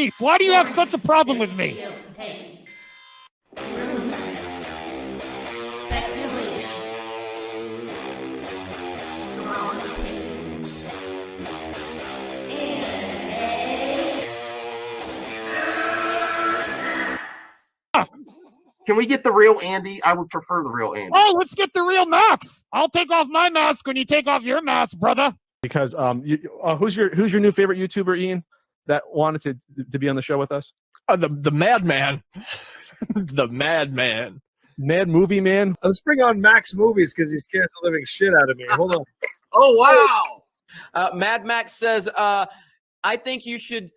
beef? Why do you have such a problem with me? Can we get the real Andy? I would prefer the real Andy. Oh, let's get the real Max. I'll take off my mask when you take off your mask, brother. Because who's your new favorite YouTuber, Ian, that wanted to be on the show with us? The Madman. The Madman. Mad Movie Man. Let's bring on Max Movies because he scares the living shit out of me. Hold on. Oh, wow. Mad Max says, I think you should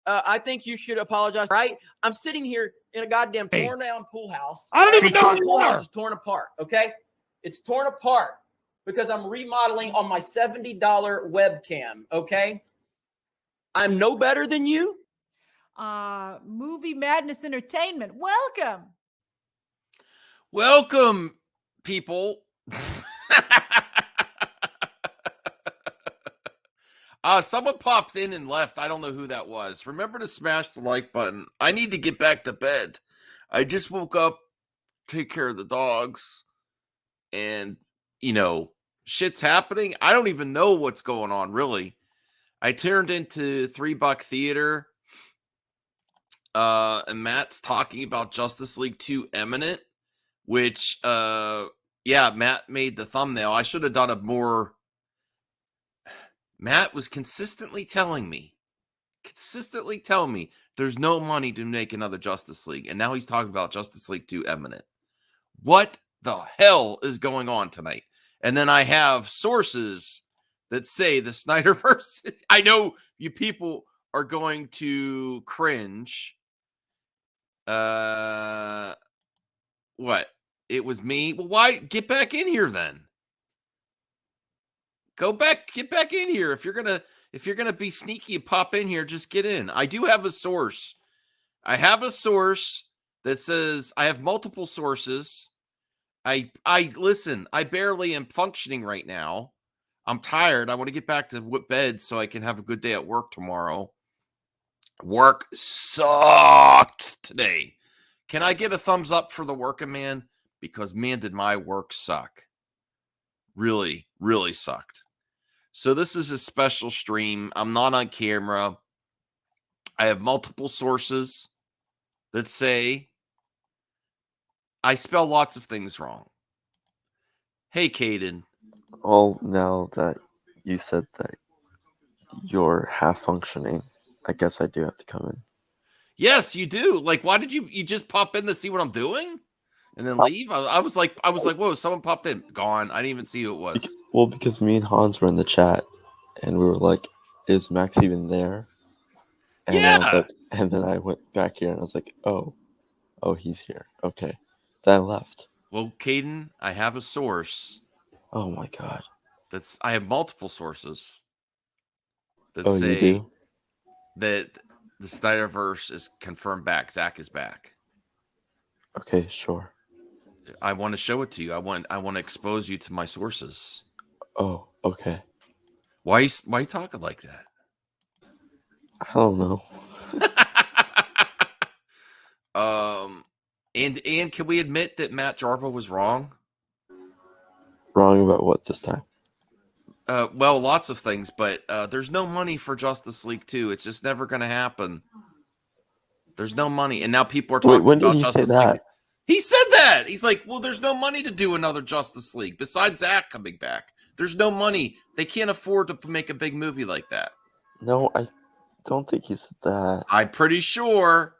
apologize. Right? I'm sitting here in a goddamn torn down pool house. I don't even know who The you pool house are. is torn apart. Okay, it's torn apart because I'm remodeling on my $70 webcam. Okay, I'm no better than you. Movie Madness Entertainment. Welcome, people. Someone popped in and left. I don't know who that was. Remember to smash the like button. I need to get back to bed. I just woke up, take care of the dogs, and, shit's happening. I don't even know what's going on, really. I turned into $3 Theater, and Matt's talking about Justice League 2 Imminent, which, Matt made the thumbnail. I should have done a more... Matt was consistently telling me there's no money to make another Justice League. And now he's talking about Justice League 2 Imminent. What the hell is going on tonight? And then I have sources that say the Snyderverse. I know you people are going to cringe. What? It was me? Well, why? Get back in here then. Get back in here. If you're gonna be sneaky and pop in here, just get in. I do have a source. I have a source that says I have multiple sources. I listen. I barely am functioning right now. I'm tired. I want to get back to bed so I can have a good day at work tomorrow. Work sucked today. Can I get a thumbs up for the working man? Because man, did my work suck. Really, really sucked. So this is a special stream. I'm not on camera. I have multiple sources that say I spell lots of things wrong. Hey, Caden. Oh, now that you said that you're half functioning, I guess I do have to come in. Yes, you do. Like, why did you just pop in to see what I'm doing? And then leave? I was like, whoa, someone popped in. Gone. I didn't even see who it was. Because me and Hans were in the chat, and we were like, is Max even there? And yeah. I was like, and then I went back here, and I was like, oh, he's here. Okay. Then I left. Well, Caden, I have a source. Oh, my God. I have multiple sources that you say do? that the Snyderverse is confirmed back. Zack is back. Okay, sure. I want to show it to you. I want to expose you to my sources. Oh, okay. Why are you talking like that? I don't know. And can we admit that Matt Jarbo was wrong? Wrong about what this time? Well, lots of things, but there's no money for Justice League 2. It's just never going to happen. There's no money, and now people are talking about Justice League. He said that. He's like, well, there's no money to do another Justice League besides Zack coming back. There's no money. They can't afford to make a big movie like that. No, I don't think he said that. I'm pretty sure.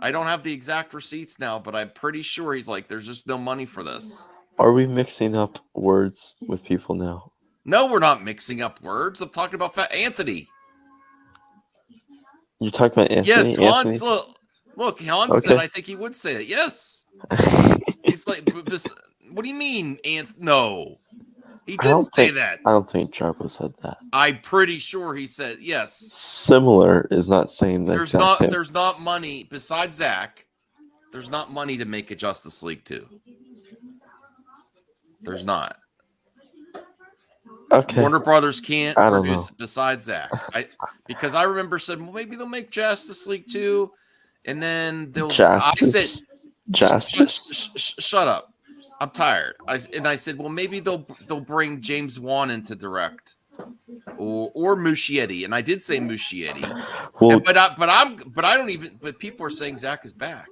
I don't have the exact receipts now, but I'm pretty sure he's like, there's just no money for this. Are we mixing up words with people now? No, we're not mixing up words. I'm talking about Anthony. You're talking about Anthony? Yes, Anthony? Hans. Look, Hans said I think he would say it. Yes. He's like, what do you mean, No. He didn't say that. I don't think Jarbo said that. I'm pretty sure he said yes. Similar is not saying that. There's not money besides Zack. There's not money to make a Justice League 2. There's not. Okay. Warner Brothers can't I don't produce know. it besides Zack. Because I remember said, well, maybe they'll make Justice League 2, and then they'll. Justice. Shut up. I'm tired. I said, well, maybe they'll bring James Wan in to direct, or Muschietti, and I did say Muschietti. Well, But I don't even. But people are saying Zack is back.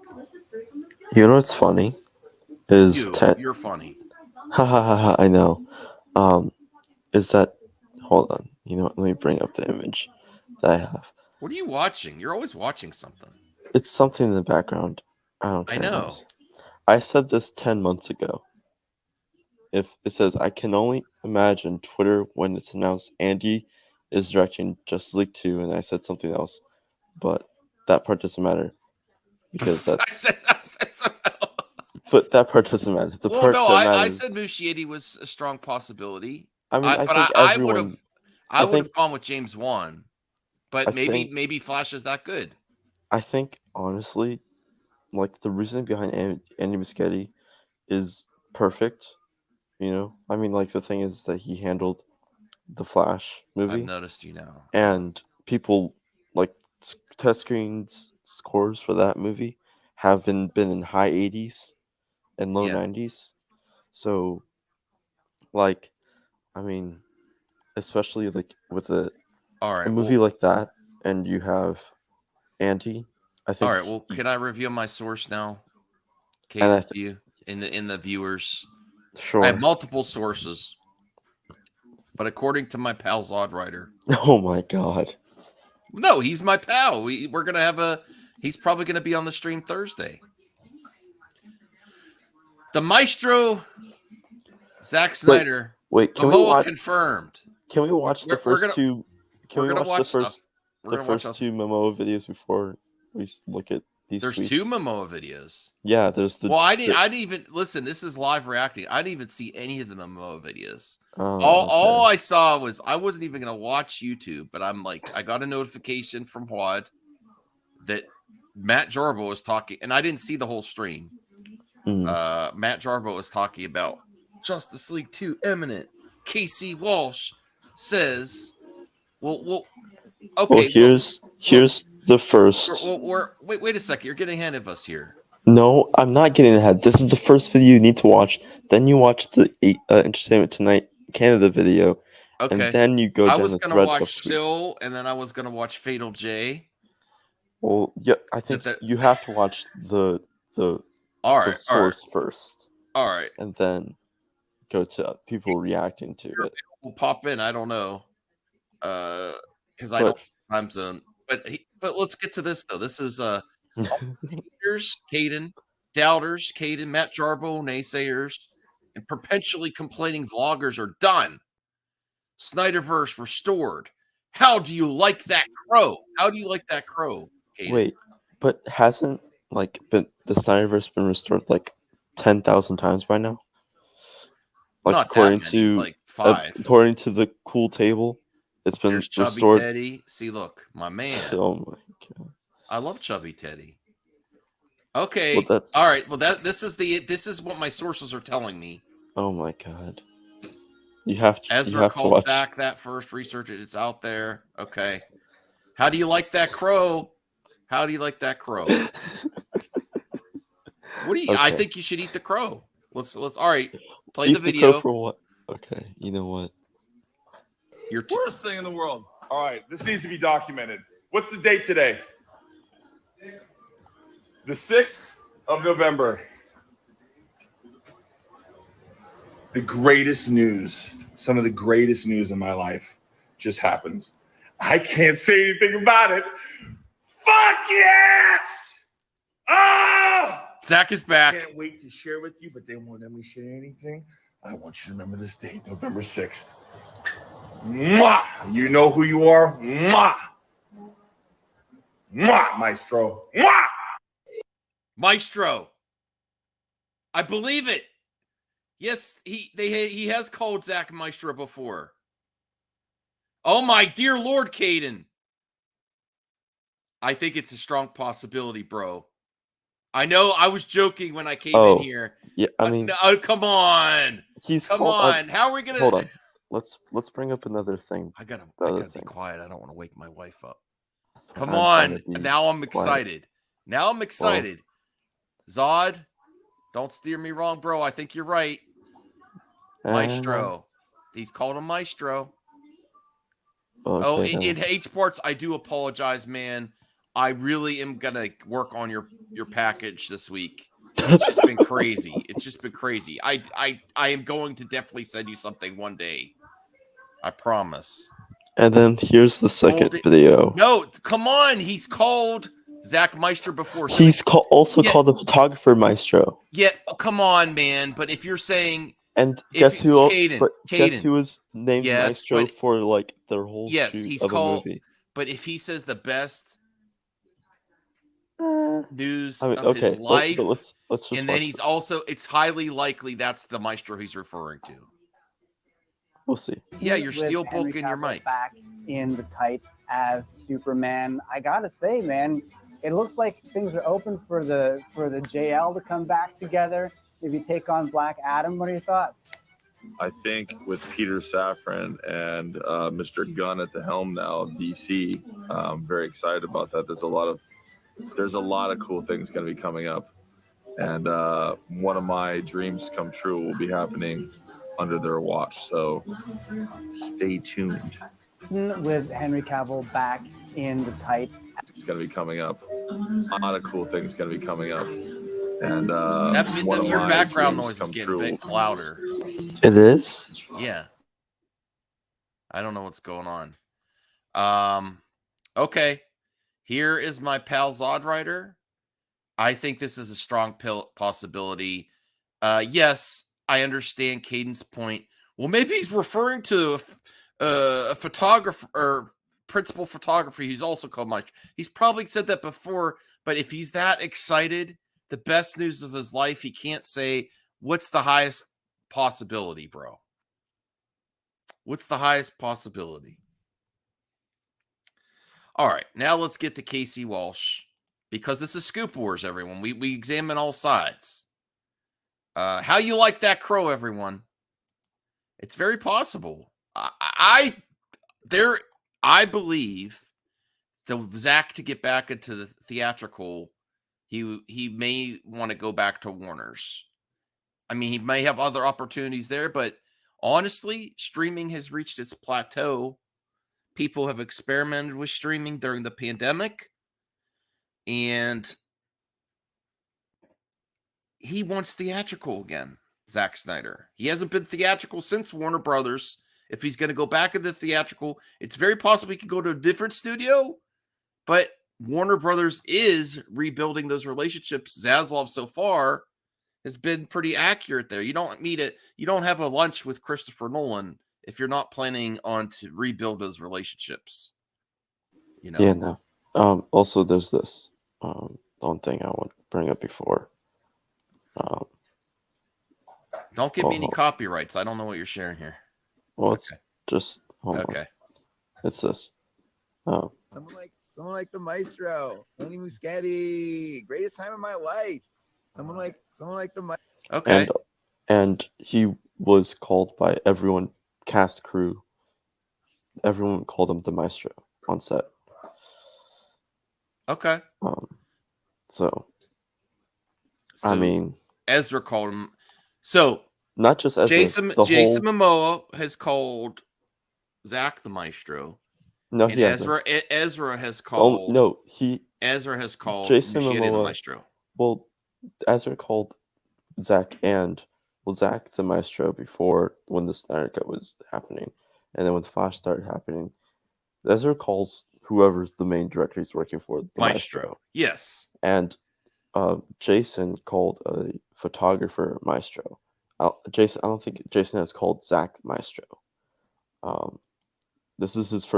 you know what's funny is You're funny. Ha ha ha ha! I know. Is that? Hold on. You know what? Let me bring up the image that I have. What are you watching? You're always watching something. It's something in the background. I don't care. I know. I said this 10 months ago. If it says, I can only imagine Twitter when it's announced Andy is directing Justice League 2, and I said something else, but that part doesn't matter because that's. I said something else. But that part doesn't matter. The part that I matters. said Muschietti was a strong possibility. I mean, I would have gone with James Wan, but maybe Flash is that good. I think honestly, like the reasoning behind Andy Muschietti is perfect. You know, I mean, like the thing is that he handled the Flash movie. I've noticed you now, and people like test scores for that movie have been in high 80s and low 90s. So, like, I mean, especially like with a movie like that, and you have Andy. I think. All right. Well, can I review my source now? Kate, you in the viewers. Sure. I have multiple sources, but according to my pal ZodWriter. Oh my God. No, he's my pal. We're gonna have he's probably gonna be on the stream Thursday. The Maestro, Zack Snyder. Wait, can Momoa we watch? Confirmed. Can we watch the first two? Can we watch the first two Momoa videos before we look at these? There's tweets? 2 Momoa videos. Yeah, there's the. Well, I didn't even listen. This is live reacting. I didn't even see any of the Momoa videos. Oh, all I saw was I wasn't even gonna watch YouTube, but I'm like, I got a notification from Wad that Matt Jarbo was talking, and I didn't see the whole stream. Matt Jarbo was talking about Justice League 2 imminent. Casey Walsh says, well, okay. Well, here's the first. Wait a second. You're getting ahead of us here. No, I'm not getting ahead. This is the first video you need to watch. Then you watch the Entertainment Tonight Canada video. Okay. And then you go down the I was going to watch Still, and then I was going to watch Fatal J. Well, yeah, I think you have to watch the source first. All right. And then go to people reacting to it. Will pop in. I don't know. Because I don't time zone. But let's get to this though. This is haters, Caden, doubters, Caden, Matt Jarbo, naysayers, and perpetually complaining vloggers are done. Snyderverse restored. How do you like that crow? How do you like that crow, Caden? Wait, but hasn't the Snyderverse been restored like 10,000 times by now? Like not according that many, to like 5. According to the cool table, it's been restored. Chubby Teddy. See, look, my man. Oh my God. I love Chubby Teddy. Okay. Well, all right. Well, this is what my sources are telling me. Oh my God. You have to. Ezra called Zack that first. Research it. It's out there. Okay. How do you like that crow? How do you like that crow? What do you? Okay. I think you should eat the crow. Let's. All right. Play eat the video. The crow for what? Okay. You know what? Your worst thing in the world. All right. This needs to be documented. What's the date today? The 6th of November. The greatest news, some of the greatest news in my life just happened. I can't say anything about it. Fuck yes! Oh! Zack is back. I can't wait to share with you, but they won't let me share anything. I want you to remember this date, November 6th. Mwah! You know who you are. Mwah! Mwah, Maestro. Mwah! Maestro. I believe it. Yes, he has called Zack Maestro before. Oh my dear Lord, Caden. I think it's a strong possibility, bro. I know I was joking when I came in here. Yeah, I mean, come on. Come on. How are we gonna? Hold on. let's bring up another thing. I gotta other be thing. quiet. I don't want to wake my wife up. Come I'm on. trying to be Now I'm quiet. excited. Now I'm excited. Zod, don't steer me wrong, bro. I think you're right. Maestro. He's called him Maestro. Oh, Okay, in H parts, I do apologize, man. I really am gonna work on your package this week. It's just been crazy. It's just been crazy. I am going to definitely send you something one day. I promise. And then here's the second video. No, come on. He's called Zack Maestro before. So He's also called the photographer Maestro. Yeah, come on, man. But if you're saying, and guess who? Guess Caden. who was named Maestro for like their whole shoot he's of called. a movie? But if he says the best news I mean, of his life, let's just and then he's also, it's highly likely that's the Maestro he's referring to. We'll see. Yeah, you're steel book in your mic. Back in the tights as Superman. I gotta say, man, it looks like things are open for the JL to come back together. Maybe take on Black Adam. What are your thoughts? I think with Peter Safran and Mr. Gunn at the helm now of DC, I'm very excited about that. There's a lot of cool things going to be coming up, and one of my dreams come true will be happening under their watch. So stay tuned. With Henry Cavill back in the tights, it's going to be coming up. A lot of cool things going to be coming up, and your background noise is getting a bit louder. It is? Yeah. I don't know what's going on. Okay. Here is my pal ZodWriter. I think this is a strong possibility. Yes, I understand Caden's point. Well, maybe he's referring to a photographer or principal photographer. He's also called Mike. He's probably said that before, but if he's that excited, the best news of his life, he can't say, what's the highest possibility, bro? What's the highest possibility? All right, now let's get to Casey Walsh, because this is Scoop Wars, everyone. We examine all sides. How you like that crow, everyone? It's very possible. I believe the Zack to get back into the theatrical, he may want to go back to Warner's. I mean, he may have other opportunities there, but honestly, streaming has reached its plateau. People have experimented with streaming during the pandemic, and he wants theatrical again, Zack Snyder. He hasn't been theatrical since Warner Brothers. If he's going to go back into theatrical, it's very possible he could go to a different studio, but Warner Brothers is rebuilding those relationships. Zaslav so far has been pretty accurate there. You don't have a lunch with Christopher Nolan if you're not planning on to rebuild those relationships. You know? Yeah, no. Also, there's this one thing I want to bring up before. Don't give me any copyrights. I don't know what you're sharing here. Well, it's just okay. It's this. Someone like the Maestro, Tony Muschietti, greatest time of my life. Someone like the Maestro. Okay. And he was called by everyone, cast crew. Everyone called him the Maestro on set. Okay. So I mean, Ezra called him. So not just Ezra. Jason Momoa has called Zack the Maestro. No, and he hasn't. Ezra has called. Ezra has called Jason Muschietti Momoa the Maestro. Well, Ezra called Zack Zack the Maestro before when the Snyder Cut was happening, and then when Flash started happening, Ezra calls whoever's the main director he's working for the Maestro. Yes. And Jason called a photographer Maestro. I don't think Jason has called Zack Maestro. This is his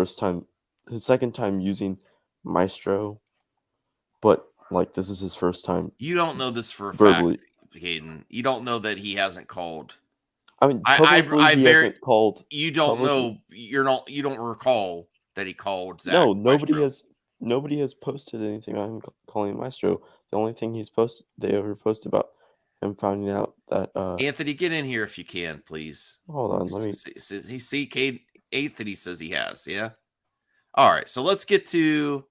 second time using Maestro, but like this is his first time. You don't know this for a verbally. fact, Hayden. You don't know that he hasn't called. I mean, hasn't called. You don't know. You don't recall that he called Zack. No, nobody has posted anything on him calling him Maestro. The only thing they ever posted about him finding out that Anthony, get in here if you can, please. hold on, let me see Anthony says he has, yeah. All right, so let's get to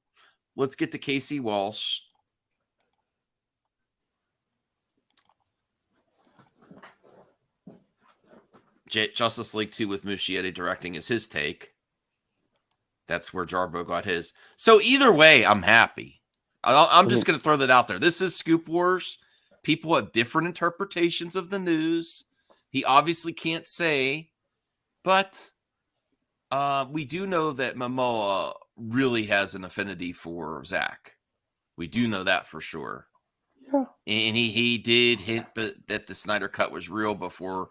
Casey Walsh. Justice League 2 with Muschietti directing is his take. That's where Jarbo got his. So either way, I'm happy. I'm just going to throw that out there. This is Scoop Wars. People have different interpretations of the news. He obviously can't say, but we do know that Momoa really has an affinity for Zack. We do know that for sure. Yeah. And he did hint that the Snyder Cut was real before.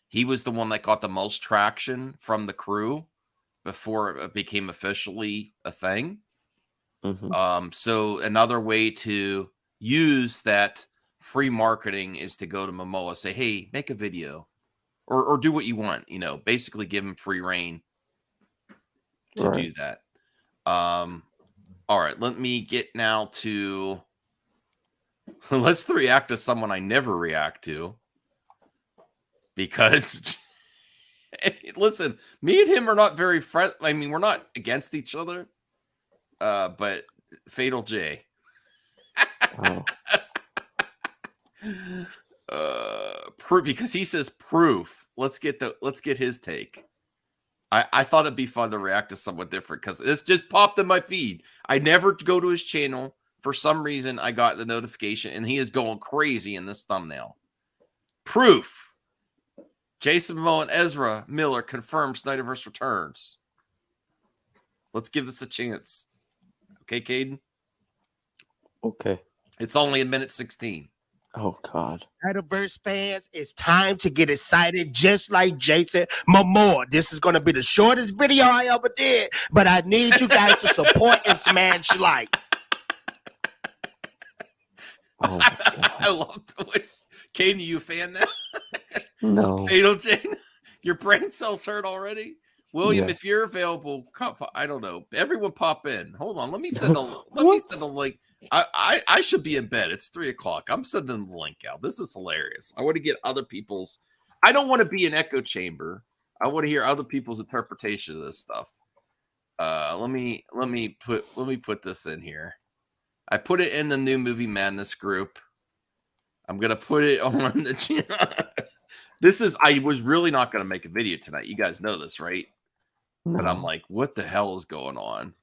He was the one that got the most traction from the crew before it became officially a thing. Mm-hmm. So another way to use that free marketing is to go to Momoa, say, hey, make a video or do what you want, basically give him free reign to do that. All right, let me get now to let's react to someone I never react to. Because, listen, me and him are not very friendly. I mean, we're not against each other. But Fatal J. Because he says proof. Let's get his take. I thought it'd be fun to react to someone different because this just popped in my feed. I never go to his channel. For some reason, I got the notification, and he is going crazy in this thumbnail. Proof. Jason Momoa and Ezra Miller confirmed Snyderverse returns. Let's give this a chance. Okay, Caden? Okay. It's only a minute 16. Oh, God. Snyderverse fans, it's time to get excited just like Jason Momoa. This is going to be the shortest video I ever did, but I need you guys to support and smash like. Oh, I love the way. Caden, you a fan now? No. Fatal Jane, your brain cells hurt already? William, Yeah. if you're available, I don't know. Everyone pop in. Hold on. Let me send the link. I should be in bed. It's 3:00. I'm sending the link out. This is hilarious. I want to get other people's. I don't want to be an echo chamber. I want to hear other people's interpretation of this stuff. Let me put this in here. I put it in the New Movie Madness group. I'm gonna put it on the channel. I was really not going to make a video tonight. You guys know this, right? No. But I'm like, what the hell is going on?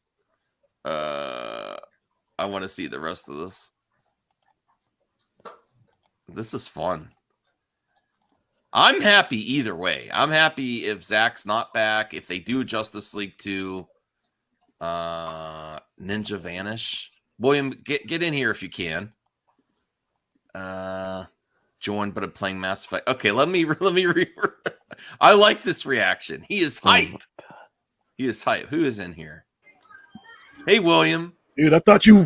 I want to see the rest of this. This is fun. I'm happy either way. I'm happy if Zack's not back. If they do Justice League 2, Ninja Vanish. William, get in here if you can. Join, but I'm playing Mass Effect. Okay, let me I like this reaction. He is hype. He is hype. Who is in here? Hey, William. Dude, I thought you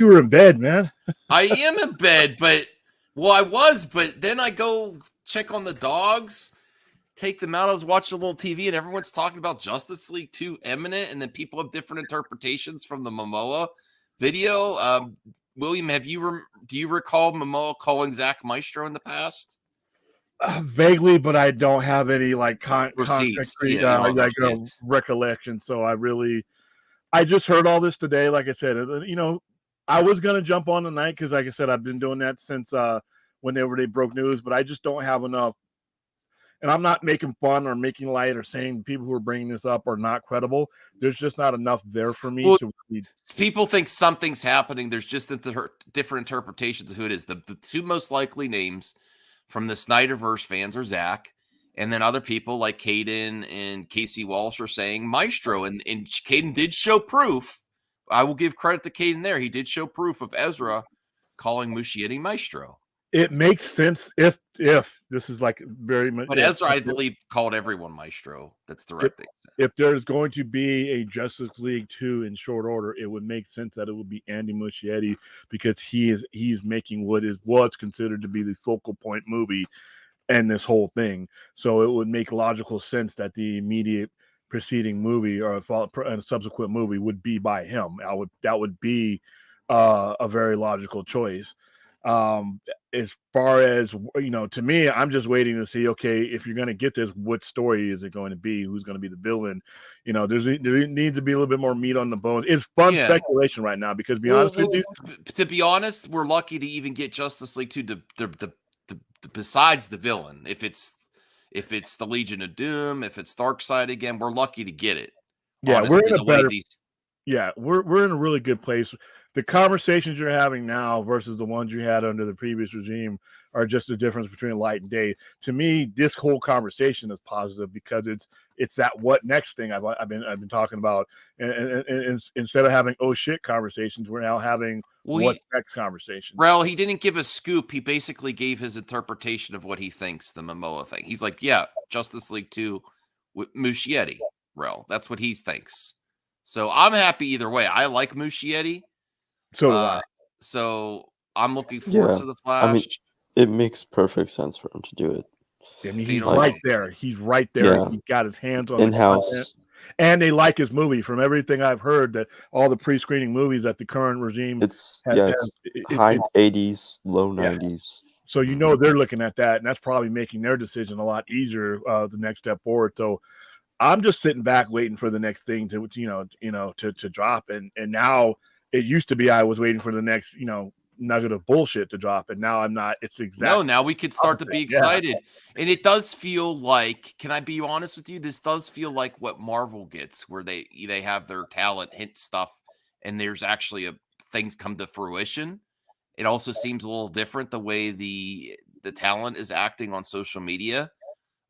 were in bed, man. I am in bed, I was, but then I go check on the dogs, take them out. I was watching a little TV, and everyone's talking about Justice League 2 imminent, and then people have different interpretations from the Momoa video. William, do you recall Momoa calling Zack Maestro in the past? Vaguely, but I don't have any Receipts. Recollection. So I just heard all this today. Like I said, I was gonna jump on tonight because, like I said, I've been doing that since whenever they broke news. But I just don't have enough. And I'm not making fun or making light or saying people who are bringing this up are not credible. There's just not enough there for me to read. People think something's happening. There's just different interpretations of who it is. The two most likely names from the Snyderverse fans are Zack, and then other people like Caden and Casey Walsh are saying Maestro. And Caden did show proof. I will give credit to Caden there. He did show proof of Ezra calling Muschietti Maestro. It makes sense if this is like very much. But Ezra, I believe, called everyone Maestro. That's the right thing. If there's going to be a Justice League 2 in short order, it would make sense that it would be Andy Muschietti because he's making what's considered to be the focal point movie and this whole thing. So it would make logical sense that the immediate preceding movie or a subsequent movie would be by him. That would be a very logical choice. As far as, you know, to me, I'm just waiting to see, okay, if you're going to get this, what story is it going to be? Who's going to be the villain? You know, there needs to be a little bit more meat on the bones. It's fun speculation right now because, to be honest with you, to be honest, we're lucky to even get Justice League 2 besides the villain. If it's the Legion of Doom, if it's Darkseid again, we're lucky to get it. Yeah, honestly, we're in a better. Yeah, we're in a really good place. The conversations you're having now versus the ones you had under the previous regime are just the difference between light and day. To me, this whole conversation is positive because it's that what next thing I've been talking about. And instead of having oh shit conversations, we're now having what next conversation. Rel, he didn't give a scoop. He basically gave his interpretation of what he thinks the Momoa thing. He's like, yeah, Justice League 2 with Muschietti. Rel, that's what he thinks. So I'm happy either way. I like Muschietti. So I'm looking forward to the Flash. I mean, it makes perfect sense for him to do it. I mean, he's right there. He's right there. Yeah. He got his hands on in-house. And they like his movie. From everything I've heard, that all the pre-screening movies that the current regime it's high 80s, low 90s. So you know they're looking at that, and that's probably making their decision a lot easier the next step forward. So I'm just sitting back waiting for the next thing to drop, and now it used to be I was waiting for the next nugget of bullshit to drop, and now I'm not. It's exactly now we could start to be excited, and it does feel like. Can I be honest with you? This does feel like what Marvel gets, where they have their talent hint stuff, and there's actually things come to fruition. It also seems a little different the way the talent is acting on social media.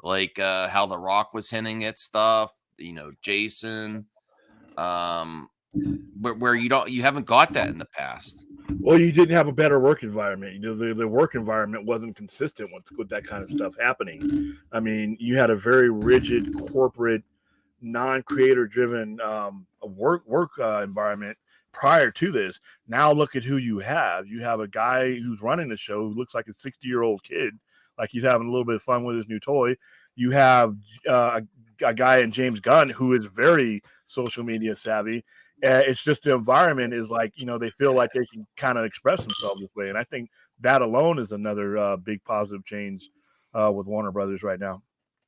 Like how The Rock was hinting at stuff, Jason, where you haven't got that in the past. Well, you didn't have a better work environment. The work environment wasn't consistent with that kind of stuff happening. I mean, you had a very rigid corporate, non-creator driven work environment prior to this. Now look at who you have. You have a guy who's running the show who looks like a 60-year-old kid. Like he's having a little bit of fun with his new toy. You have a guy in James Gunn who is very social media savvy. It's just the environment is like, they feel like they can kind of express themselves this way. And I think that alone is another big positive change with Warner Brothers right now.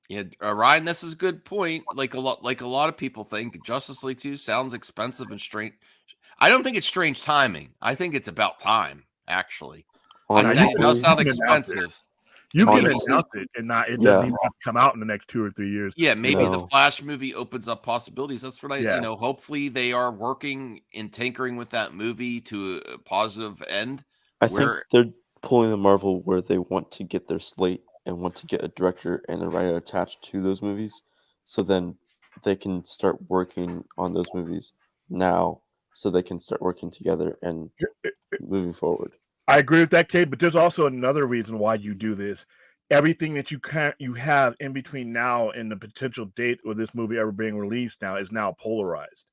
Yeah, Ryan, this is a good point. Like a lot of people think Justice League 2 sounds expensive and strange. I don't think it's strange timing. I think it's about time, actually. It does sound expensive. You can announce it and it doesn't even have to come out in the next 2 or 3 years. Yeah, maybe the Flash movie opens up possibilities. That's what hopefully they are working and tinkering with that movie to a positive end. I think they're pulling the Marvel where they want to get their slate and want to get a director and a writer attached to those movies. So then they can start working on those movies now so they can start working together and moving forward. I agree with that, Kate, but there's also another reason why you do this. Everything that you have in between now and the potential date of this movie ever being released now is now polarized.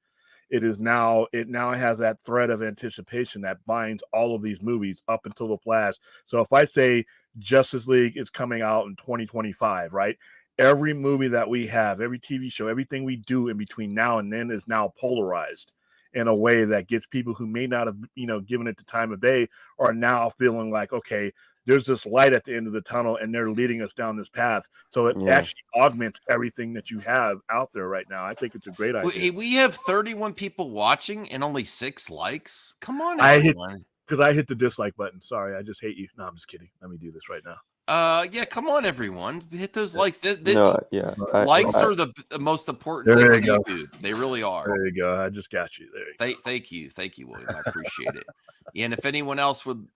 It now has that thread of anticipation that binds all of these movies up until the Flash. So if I say Justice League is coming out in 2025, right? Every movie that we have, every TV show, everything we do in between now and then is now polarized in a way that gets people who may not have, given it the time of day are now feeling like, okay, there's this light at the end of the tunnel and they're leading us down this path. So it actually augments everything that you have out there right now. I think it's a great idea. Hey, we have 31 people watching and only 6 likes. Come on, because I hit the dislike button. Sorry, I just hate you. No, I'm just kidding. Let me do this right now. Come on, everyone. Hit those likes. Likes are the most important thing on YouTube. They really are. There you go. I just got you. There you go. Thank you, William. I appreciate it. And if anyone else would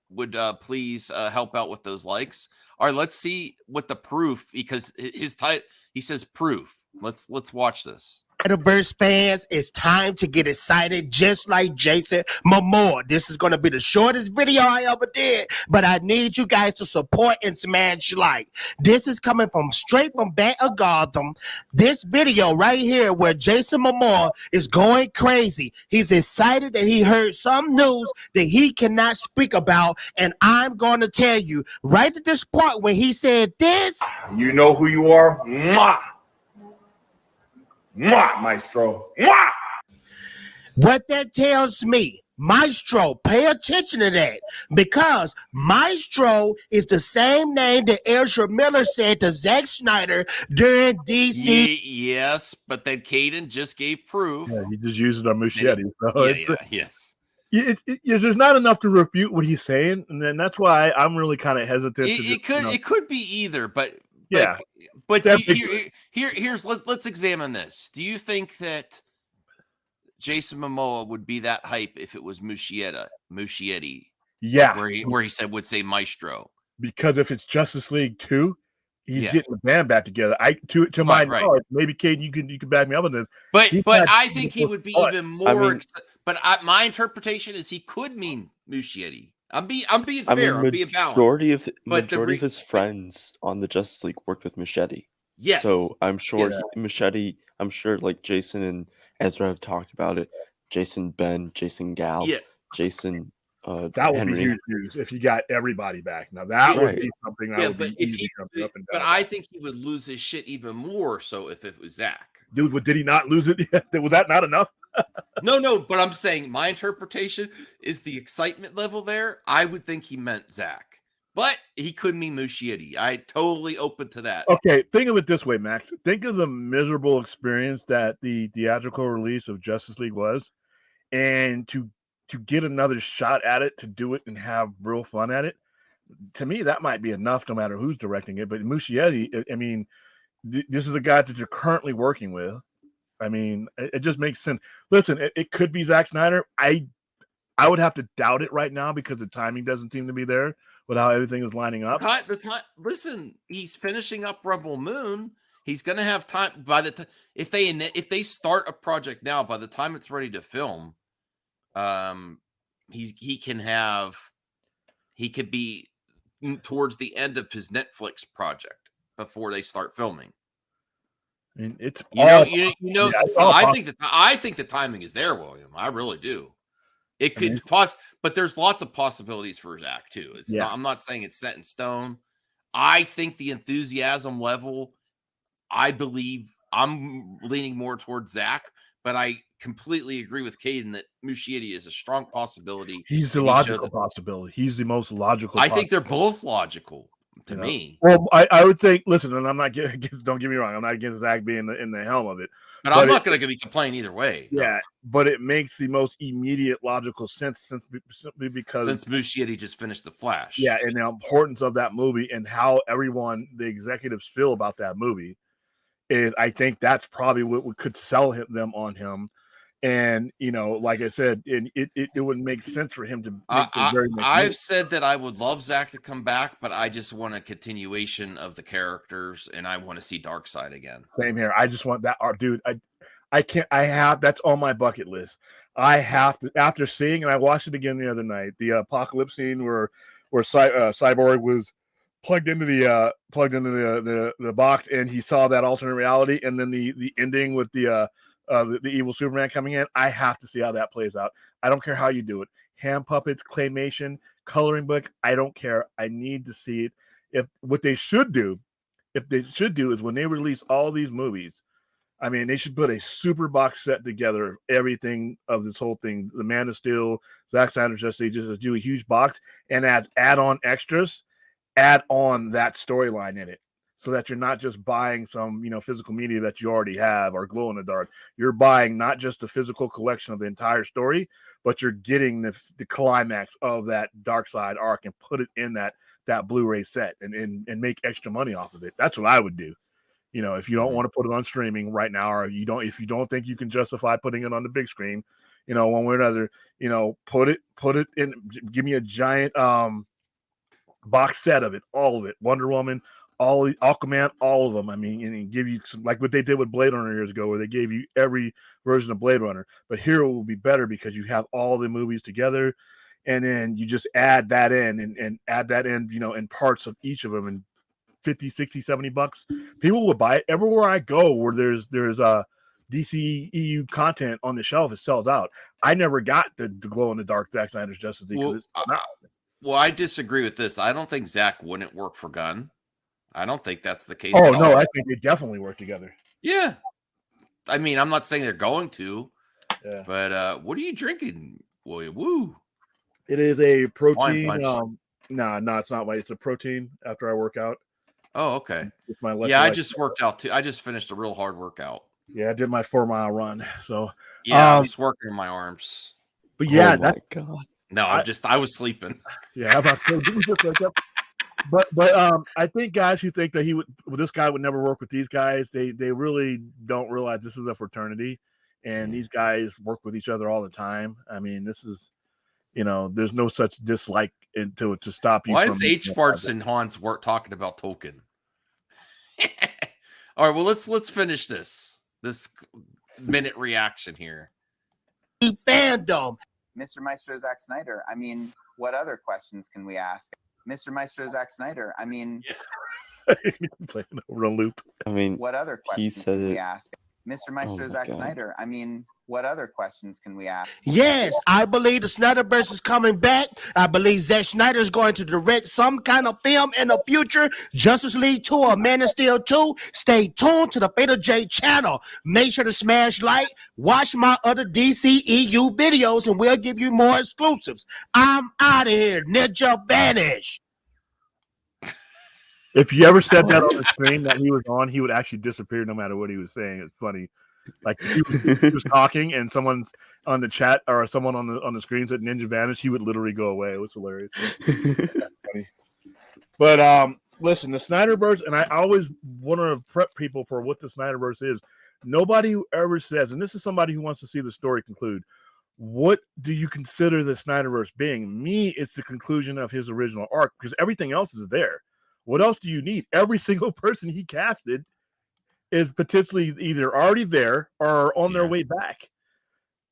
please help out with those likes. All right, let's see what the proof, because his title, he says proof. Let's watch this. Metaverse fans, it's time to get excited just like Jason Momoa. This is going to be the shortest video I ever did, but I need you guys to support and smash like. This is coming straight from Bat of Gotham. This video right here where Jason Momoa is going crazy. He's excited that he heard some news that he cannot speak about, and I'm going to tell you right at this part when he said this. You know who you are? Mwah! Mwah, Maestro. Mwah! What that tells me, Maestro. Pay attention to that, because Maestro is the same name that Ezra Miller said to Zack Snyder during DC. Yes, but then Caden just gave proof. Yeah, he just used it on Muschietti. So Yes. There's not enough to refute what he's saying, and then that's why I'm really kind of hesitant. It could be either, but yeah. But here's let's examine this. Do you think that Jason Momoa would be that hype if it was Muschietti? Yeah, where he would say Maestro. Because if it's Justice League 2, he's getting the band back together. To my knowledge, maybe Caden, you can back me up on this. But I think he would be even more. My interpretation is he could mean Muschietti. I'm being fair. I'm being balanced. Majority of his friends on the Justice League worked with Muschietti. Yes. So I'm sure Muschietti. I'm sure like Jason and Ezra have talked about it. Jason Ben, Jason Gal, Jason. That would be huge news if he got everybody back. Now that would be something that would be easy to jump up and down. But I think he would lose his shit even more so if it was Zack. Dude, did he not lose it? Was that not enough? No, but I'm saying my interpretation is the excitement level there. I would think he meant Zack, but he could mean Muschietti. I totally open to that. Okay, think of it this way, Max. Think of the miserable experience that the theatrical release of Justice League was, and to get another shot at it, to do it and have real fun at it. To me, that might be enough, no matter who's directing it. But Muschietti, I mean, this is a guy that you're currently working with. I mean, it just makes sense. Listen, it could be Zack Snyder. I would have to doubt it right now because the timing doesn't seem to be there with how everything is lining up. Listen, he's finishing up Rebel Moon. He's going to have time by the time if they start a project now, by the time it's ready to film, he could be towards the end of his Netflix project before they start filming. I mean, it's I think the timing is there, William. I really do. It's possible, but there's lots of possibilities for Zack too. I'm not saying it's set in stone. I think the enthusiasm level, I believe I'm leaning more towards Zack, but I completely agree with Caden that Muschietti is a strong possibility. He's the logical possibility. He's the most logical. I think they're both logical to me. Well, I would think, listen, and I'm not don't get me wrong, I'm not against Zack being in the helm of it. But I'm not going to be complaining either way. Yeah, but it makes the most immediate logical sense simply because Muschietti just finished The Flash. Yeah, and the importance of that movie and how the executives feel about that movie is, I think that's probably what could sell them on him. And like I said, it would make sense for him to. I've said that I would love Zack to come back, but I just want a continuation of the characters, and I want to see Darkseid again. Same here. I just want that art, dude. I can't. I have that's on my bucket list. I have to. After seeing, and I watched it again the other night, the apocalypse scene where Cyborg was plugged into the box, and he saw that alternate reality, and then the ending with the evil Superman coming in. I have to see how that plays out. I don't care how you do it. Hand puppets, claymation, coloring book. I don't care. I need to see it. What they should do is when they release all these movies, I mean, they should put a super box set together of everything of this whole thing. The Man of Steel, Zack Snyder's just do a huge box and add on extras, add on that storyline in it. So that you're not just buying some, physical media that you already have or glow in the dark. You're buying not just the physical collection of the entire story, but you're getting the climax of that Darkseid arc and put it in that Blu-ray set and make extra money off of it. That's what I would do. If you don't want to put it on streaming right now, or if you don't think you can justify putting it on the big screen, one way or another, put it in. Give me a giant box set of it, all of it. Wonder Woman. Aquaman, all of them. I mean, and give you some, like what they did with Blade Runner years ago, where they gave you every version of Blade Runner. But here it will be better because you have all the movies together, and then you just add that in and add that in, in parts of each of them, and 50, 60, 70 bucks. People will buy it everywhere I go where there's DC EU content on the shelf. It sells out. I never got the glow in the dark Zack Snyder's Justice League because it's not. Well, I disagree with this. I don't think Zack wouldn't work for Gunn. I don't think that's the case. Oh, no, I think they definitely work together. Yeah. I mean, I'm not saying they're going to, yeah. But what are you drinking, boy, woo! It is a Wine protein. punch. No, it's not white. It's a protein after I work out. Oh, okay. With my Yeah, I electrolytes. just worked out too. I just finished a real hard workout. Yeah, I did my 4-mile run. So Yeah, I was working my arms. But yeah, Oh my God. No, I was sleeping. Yeah, how about just like that? But I think guys who think that this guy would never work with these guys, they really don't realize this is a fraternity, and these guys work with each other all the time. I mean, this is, there's no such dislike to stop you. Why from is H. Sparks and Hans work talking about Tolkien? All right, well let's finish this minute reaction here. Fandom. Mr. Maestro Zack Snyder. I mean, what other questions can we ask? Mr. Maestro Zack Snyder. I mean, playing over a loop. I mean, what other questions can we ask? Mr. Maestro my Zack God. Snyder. I mean, what other questions can we ask? Yes, I believe the Snyderverse is coming back. I believe Zack Snyder is going to direct some kind of film in the future. Justice League 2 or Man of Steel 2. Stay tuned to the Fatal J channel. Make sure to smash like, watch my other DCEU videos, and we'll give you more exclusives. I'm out of here. Ninja vanish. If you ever said that on the screen that he was on, he would actually disappear no matter what he was saying. It's funny. Like he was talking and someone's on the chat or someone on the screen said Ninja Vanish, he would literally go away. It was hilarious. Funny. But listen, the Snyderverse, and I always want to prep people for what the Snyderverse is. Nobody who ever says, and this is somebody who wants to see the story conclude, what do you consider the Snyderverse being? Me, it's the conclusion of his original arc because everything else is there. What else do you need? Every single person he casted is potentially either already there or on their way back.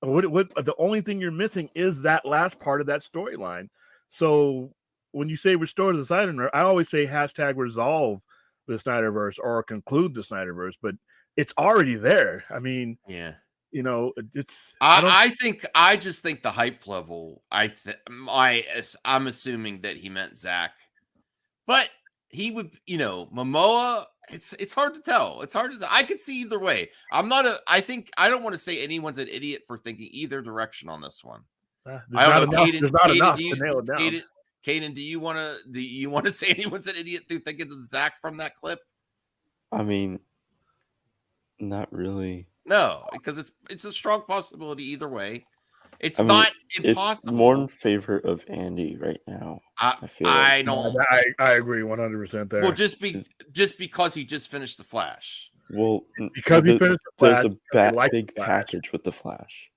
What the only thing you're missing is that last part of that storyline. So when you say restore the Snyderverse, I always say hashtag resolve the Snyderverse or conclude the Snyderverse, but it's already there. I mean, yeah, it's. I just think the hype level. I'm assuming that he meant Zack, but he would, Momoa. It's hard to tell. It's hard to. I could see either way. I don't want to say anyone's an idiot for thinking either direction on this one. I don't know. There's not enough to nail it down. Caden, do you want to say anyone's an idiot through thinking of Zack from that clip? I mean, not really. No, because it's a strong possibility either way. It's not impossible. It's more in favor of Andy right now. I feel I like. don't. I agree 100% there. Well, just because he just finished the Flash. Well, because he finished the Flash, there's a big package with the Flash.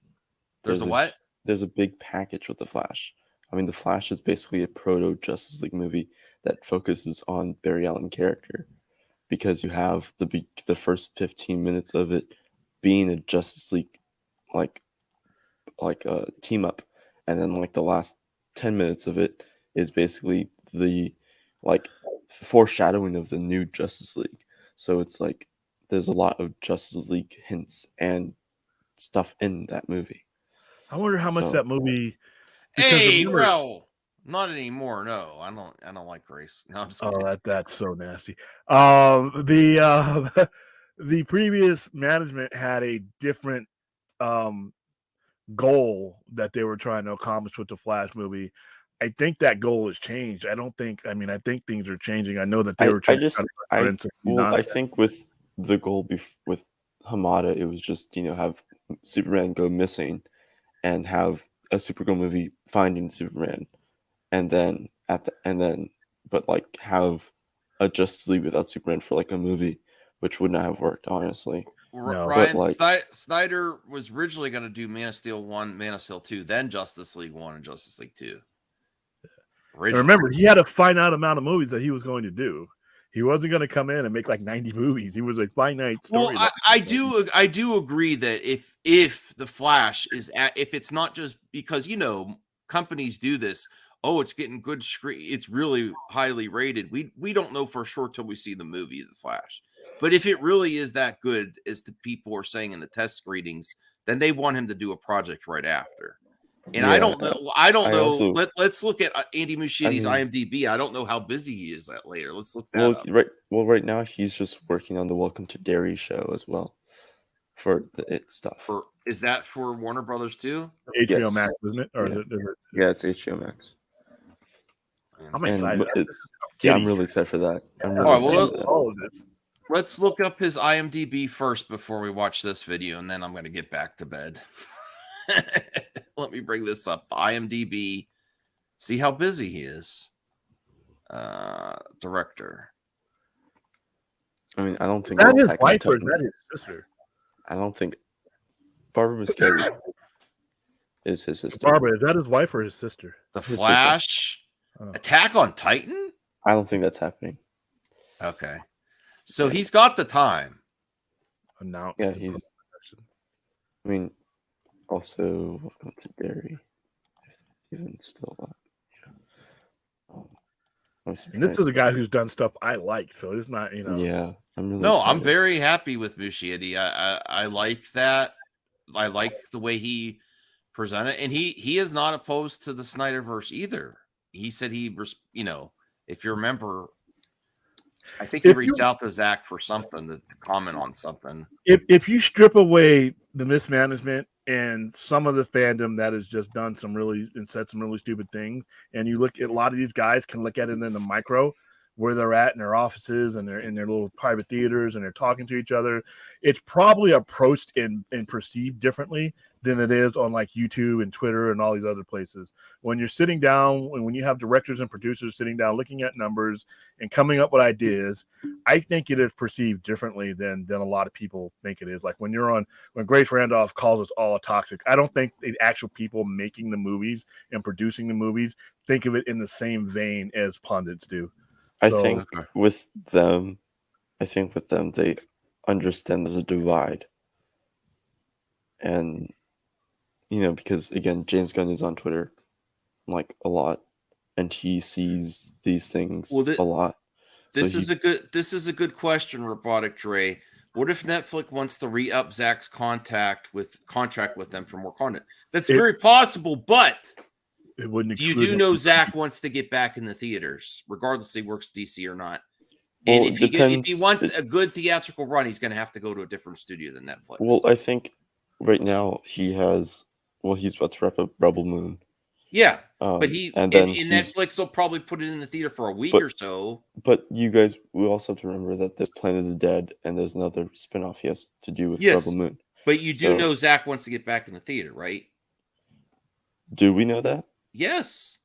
There's a what? There's a big package with the Flash. I mean, the Flash is basically a proto Justice League movie that focuses on Barry Allen character, because you have the first 15 minutes of it being a Justice League like a team up, and then like the last 10 minutes of it is basically the foreshadowing of the new Justice League. So it's like there's a lot of Justice League hints and stuff in that movie. I wonder how much that movie. Hey, bro, not anymore. No, I don't like Grace. No, I'm just kidding. Oh, that's so nasty. The previous management had a different goal that they were trying to accomplish with the Flash movie. I think that goal has changed. I think things are changing. I know that they were trying I think with the goal with Hamada, it was just, have Superman go missing and have a Supergirl movie finding Superman, but have a Justice League without Superman for like a movie, which would not have worked, honestly. No. Ryan, Snyder was originally going to do Man of Steel 1, Man of Steel 2, then Justice League 1 and Justice League 2. Remember, he had a finite amount of movies that he was going to do. He wasn't going to come in and make like 90 movies. He was a finite story. Well, I do agree that if the Flash if it's not just because companies do this. Oh, it's getting good screen. It's really highly rated. We don't know for sure till we see the movie, The Flash. But if it really is that good, as the people are saying in the test screenings, then they want him to do a project right after. And I don't know. Also, let's look at Andy Muschietti's IMDb. I don't know how busy he is that later. Let's look that up. Right now he's just working on the Welcome to Derry show as well. for the It stuff. Is that for Warner Brothers too? HBO Yes. Max, isn't it? Or Yeah. is it? Yeah, it's HBO Max. I'm And excited. yeah, I'm really excited for that. I'm really All right, well, excited for that. let's look up his IMDb first before we watch this video, and then I'm going to get back to bed. Let me bring this up. IMDb. See how busy he is. Director. I mean, I don't think Is that his Attack on wife or is Titan- that his sister? I don't think Barbara Muschietti is his sister. Barbara, is that his wife or his sister? The His sister. Flash. Attack on Titan? I don't think that's happening. Okay. So he's got the time. Announced. Yeah, he's. I mean, also welcome to Barry. Even still, And this is a guy who's done stuff I like, so it's not, you know. Yeah, I'm really No, I'm excited. very happy with Muschietti. I like that. I like the way he presented, and he is not opposed to the Snyderverse either. He said he was, you know, if you remember, I think he reached out to Zack for something to comment on something. If you strip away the mismanagement and some of the fandom that has just done some really and said some really stupid things, and you look at a lot of these guys can look at it in the micro where they're at in their offices and they're in their little private theaters and they're talking to each other, it's probably approached and perceived differently than it is on like YouTube and Twitter and all these other places. When you're sitting down, when you have directors and producers sitting down looking at numbers and coming up with ideas, I think it is perceived differently than a lot of people think it is. Like when Grace Randolph calls us all toxic, I don't think the actual people making the movies and producing the movies think of it in the same vein as pundits do. I think with them, they understand there's a divide. And, you know, because again, James Gunn is on Twitter like a lot, and he sees these things a lot. This is a good question, Robotic Dre. What if Netflix wants to re-up Zack's contract with them for more content? That's very possible, but it wouldn't. You do know Zack wants to get back in the theaters, regardless if he works DC or not. And Well, if he wants a good theatrical run, he's going to have to go to a different studio than Netflix. Well, I think right now he's about to wrap up Rebel Moon. Yeah, but and then Netflix will probably put it in the theater for a week or so. But you guys, we also have to remember that there's Planet of the Dead, and there's another spinoff he has to do with Rebel Moon. But you do know Zack wants to get back in the theater, right? Do we know that? Yes.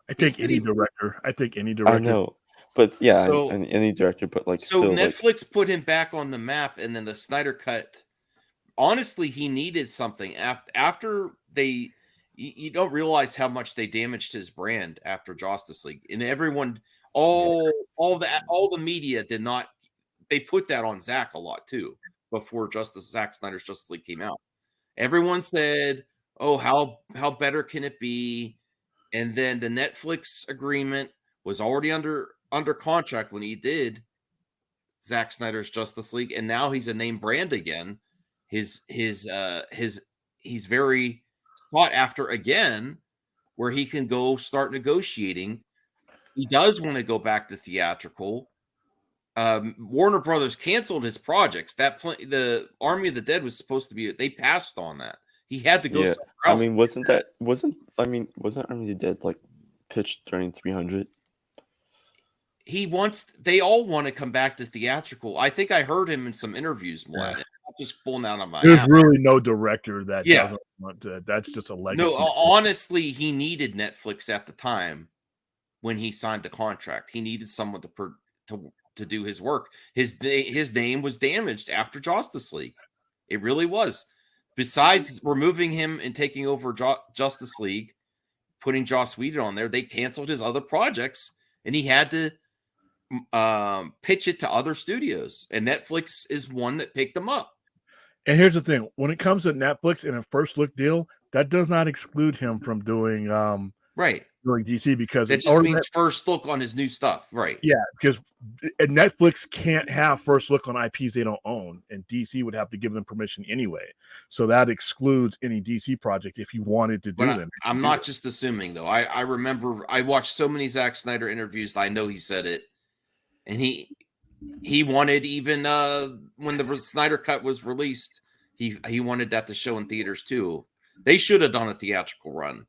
I think any director. I know, but yeah, So- any director, but like So still, Netflix put him back on the map, and then the Snyder Cut. Honestly, he needed something after they. You don't realize how much they damaged his brand after Justice League, and everyone, all the media did not. They put that on Zack a lot too before Zack Snyder's Justice League came out. Everyone said, "Oh, how better can it be?" And then the Netflix agreement was already under contract when he did Zack Snyder's Justice League, and now he's a name brand again. He's very sought after again, where he can go start negotiating. He does want to go back to theatrical. Warner Brothers canceled his projects. The Army of the Dead was supposed to be. They passed on that. He had to go somewhere else. I mean, wasn't Army of the Dead like pitched during 300? They all want to come back to theatrical. I think I heard him in some interviews, Vlad. I'm just pulling out on my There's app. really no director that doesn't want to. That's just a legacy. No, honestly, he needed Netflix at the time when he signed the contract. He needed someone to do his work. His name was damaged after Justice League. It really was. Besides removing him and taking over Justice League, putting Joss Whedon on there, they canceled his other projects, and he had to pitch it to other studios. And Netflix is one that picked them up. And here's the thing: when it comes to Netflix and a first look deal, that does not exclude him from doing doing DC, because it just means first look on his new stuff, right? Yeah, because Netflix can't have first look on IPs they don't own, and DC would have to give them permission anyway. So that excludes any DC project if you wanted to do them. I'm not just assuming, though. I remember I watched so many Zack Snyder interviews that I know he said it, and he wanted, even when the Snyder Cut was released, He wanted that to show in theaters too. They should have done a theatrical run.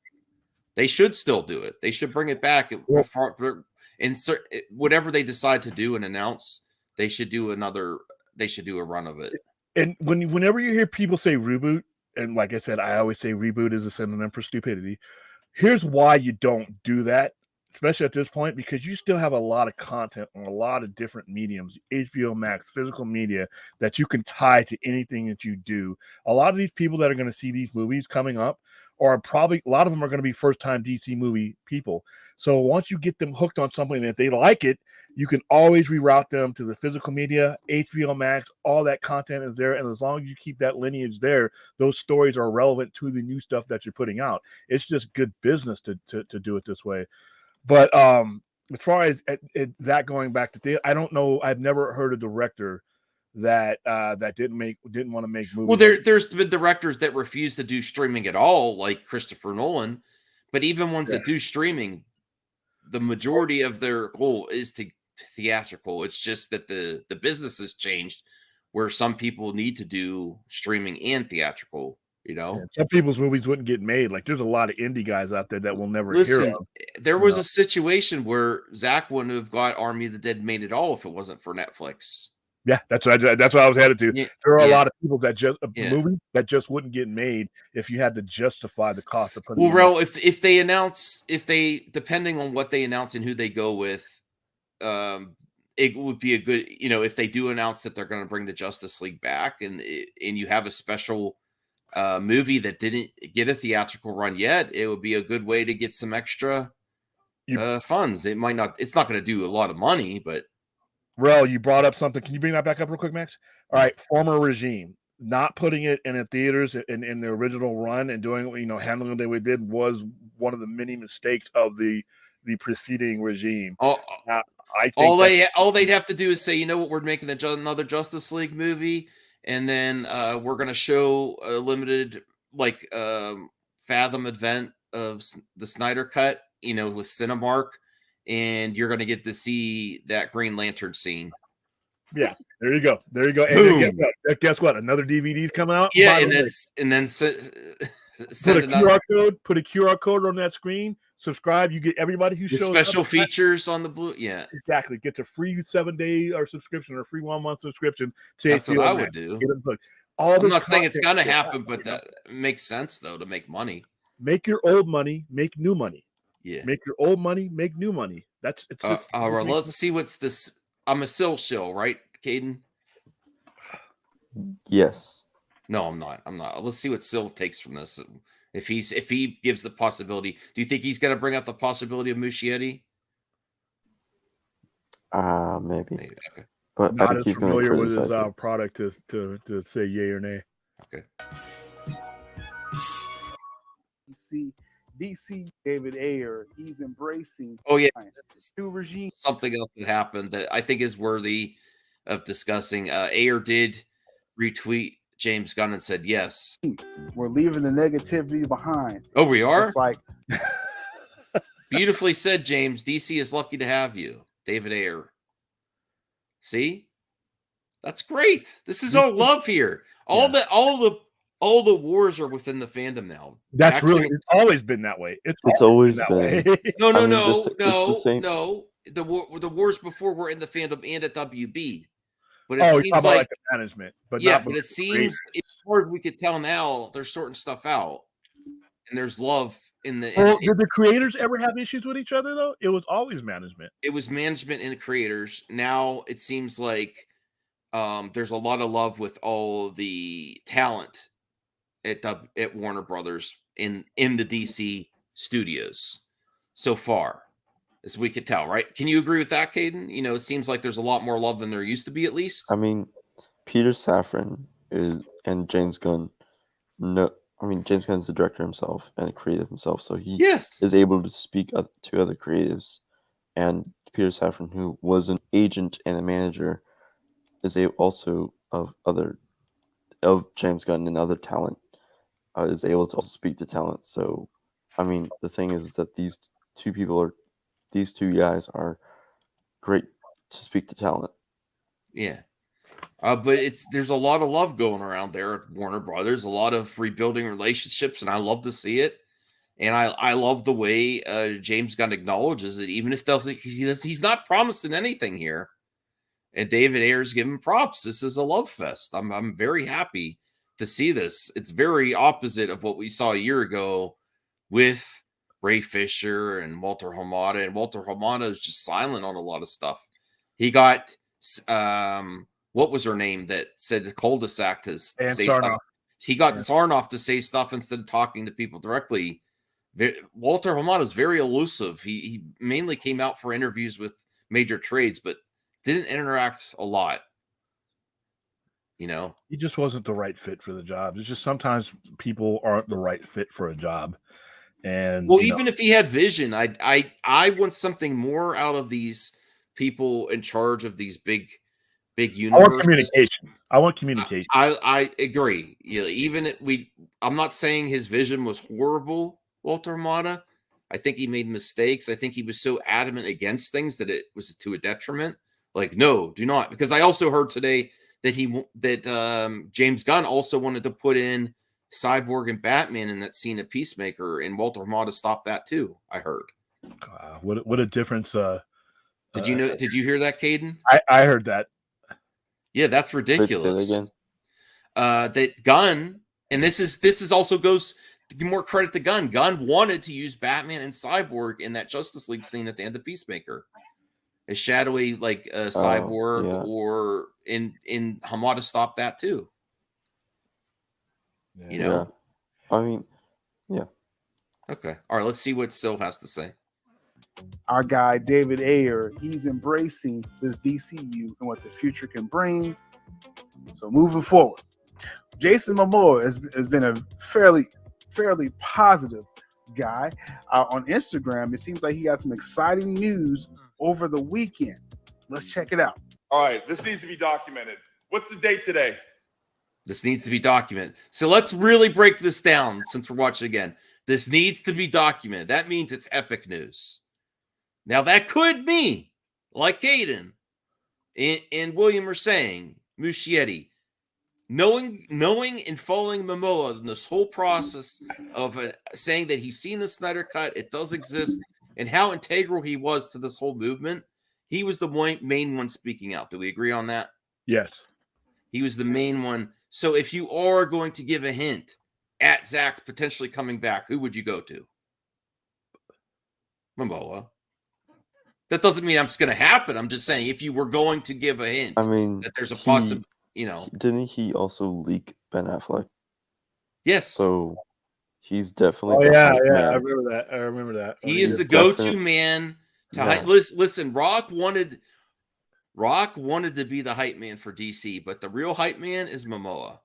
They should still do it. They should bring it back. Insert whatever they decide to do and announce. They should do another. They should do a run of it. And whenever you hear people say reboot, and like I said, I always say reboot is a synonym for stupidity. Here's why you don't do that, especially at this point, because you still have a lot of content on a lot of different mediums, HBO Max, physical media, that you can tie to anything that you do. A lot of these people that are going to see these movies coming up are probably, a lot of them are going to be first-time DC movie people. So once you get them hooked on something that they like it, you can always reroute them to the physical media, HBO Max, all that content is there. And as long as you keep that lineage there, those stories are relevant to the new stuff that you're putting out. It's just good business to do it this way. But as far as Zack going back to theater, I don't know. I've never heard a director that didn't want to make movies. Well, there's been directors that refuse to do streaming at all, like Christopher Nolan. But even ones that do streaming, the majority of their goal is to theatrical. It's just that the business has changed, where some people need to do streaming and theatrical. You know, yeah, some people's movies wouldn't get made. Like there's a lot of indie guys out there that will never listen. hear of. There was a situation where Zack wouldn't have got Army of the Dead made at all if it wasn't for Netflix. Yeah, that's what I was headed to. Yeah, there are a lot of people that just movies that just wouldn't get made if you had to justify the cost of putting. Well, if they announce, depending on what they announce and who they go with, it would be a good, if they do announce that they're going to bring the Justice League back, and you have a special movie that didn't get a theatrical run yet, it would be a good way to get some extra funds. It's not going to do a lot of money, but. Well, you brought up something. Can you bring that back up real quick, Max? All right, former regime. Not putting it in the theaters in the original run and doing, handling the way we did was one of the many mistakes of the preceding regime. I think all they'd have to do is say, you know what, we're making another Justice League movie, and then we're going to show a limited Fathom event of the Snyder Cut, with Cinemark. And you're going to get to see that Green Lantern scene. Yeah, there you go. And then guess what? Another DVD's come out. Yeah, and then put a QR code on that screen. Subscribe. You get everybody who shows special features on the blue. Yeah, exactly. Gets a free 7-day or subscription or free 1 month subscription. That's what I would do. I'm not saying it's going to happen, but that makes sense though to make money. Make your old money, make new money. Yeah, make your old money, make new money. It's just all right. Let's see what's this. I'm a shill, right, Caden? Yes. No, I'm not. Let's see what Sil takes from this. If he gives the possibility, do you think he's going to bring up the possibility of Muschietti? Maybe. Okay. But not as familiar with his product to say yay or nay. Okay. DC David Ayer, he's embracing new regime. Something else that happened that I think is worthy of discussing. Ayer did retweet James Gunn and said, yes, we're leaving the negativity behind. Oh, we are? It's like beautifully said, James. DC is lucky to have you, David Ayer. See? That's great. This is all love here. All the wars are within the fandom now. That's it's always been that way. It's always been. No. The wars before were in the fandom and at WB. But it seems like the management. But it seems as far as we could tell now, they're sorting stuff out. And there's love in the did the creators ever have issues with each other though? It was always management. It was management and the creators. Now it seems like there's a lot of love with all the talent at Warner Brothers in the DC studios so far, as we could tell, right? Can you agree with that, Caden? It seems like there's a lot more love than there used to be, at least. I mean, Peter Safran and James Gunn. James Gunn's the director himself and a creative himself, so he is able to speak to other creatives. And Peter Safran, who was an agent and a manager, is also of James Gunn and other talent. Is able to also speak to talent. So, the thing is that these two guys are great to speak to talent. Yeah. But there's a lot of love going around there at Warner Brothers, a lot of rebuilding relationships, and I love to see it. And I love the way James Gunn acknowledges it, even if he's not promising anything here. And David Ayer's giving props. This is a love fest. I'm very happy to see this. It's very opposite of what we saw a year ago with Ray Fisher and Walter Hamada. And Walter Hamada is just silent on a lot of stuff. He got what was her name that said cul-de-sac to say stuff. He got Sarnoff to say stuff instead of talking to people directly. Walter Hamada is very elusive. He mainly came out for interviews with major trades, but didn't interact a lot. You know, he just wasn't the right fit for the job. It's just sometimes people aren't the right fit for a job. And well, even if he had vision, I want something more out of these people in charge of these big universes. I want communication. I agree. Yeah, I'm not saying his vision was horrible, Walter Hamada. I think he made mistakes. I think he was so adamant against things that it was to a detriment. Like, no, do not. Because I also heard today that James Gunn also wanted to put in Cyborg and Batman in that scene of Peacemaker, and Walter Hamada stopped that too. I heard. What a difference! Did you know? Did you hear that, Caden? I heard that. Yeah, that's ridiculous. Say it again. That Gunn, and this is also goes to give more credit to Gunn. Gunn wanted to use Batman and Cyborg in that Justice League scene at the end of Peacemaker. A shadowy Cyborg, or in Hamada stopped that too. You know, I mean, yeah. Okay, all right. Let's see what Sil has to say. Our guy David Ayer, he's embracing this DCU and what the future can bring. So moving forward, Jason Momoa has been a fairly positive guy on Instagram. It seems like he got some exciting news over the weekend. Let's check it out. All right, this needs to be documented. What's the date today? This needs to be documented. So let's really break this down since we're watching again. This needs to be documented. That means it's epic news. Now, that could mean, like Caden and William are saying, Muschietti, knowing and following Momoa in this whole process of saying that he's seen the Snyder Cut, it does exist, and how integral he was to this whole movement, he was the main one speaking out. Do we agree on that? Yes. He was the main one. So if you are going to give a hint at Zack potentially coming back, who would you go to? Momoa. That doesn't mean it's going to happen. I'm just saying if you were going to give a hint, I mean, that there's a possibility, Didn't he also leak Ben Affleck? Yes. So he's definitely. Oh the yeah, hype yeah. man. I remember that. He is the go-to man to hype. Listen, Rock wanted to be the hype man for DC, but the real hype man is Momoa.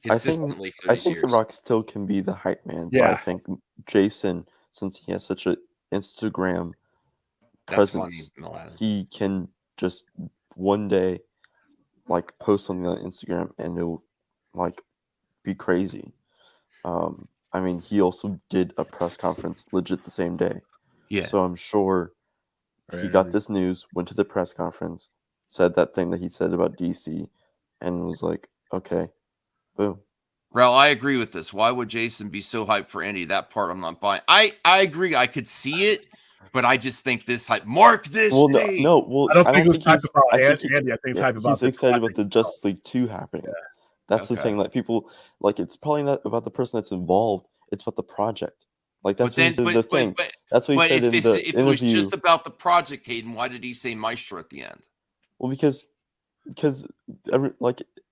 Consistently I think The Rock still can be the hype man, but I think Jason, since he has such an Instagram presence, he can just one day post something on Instagram and it'll be crazy. I mean, he also did a press conference legit the same day. Yeah. So I'm sure he got this news, went to the press conference, said that thing that he said about DC, and was like, okay, boom. Rel, I agree with this. Why would Jason be so hyped for Andy? That part I'm not buying. I agree. I could see it, but I just think this hype. Mark this date. No, I don't think it was hype about Andy. I think it's hype about. He's excited about the Justice League 2 happening. Yeah. That's the thing. People it's probably not about the person that's involved. It's about the project. That's what he said in the thing. That's what he said in the interview. If it was just about the project, Caden, why did he say Maestro at the end? Well, because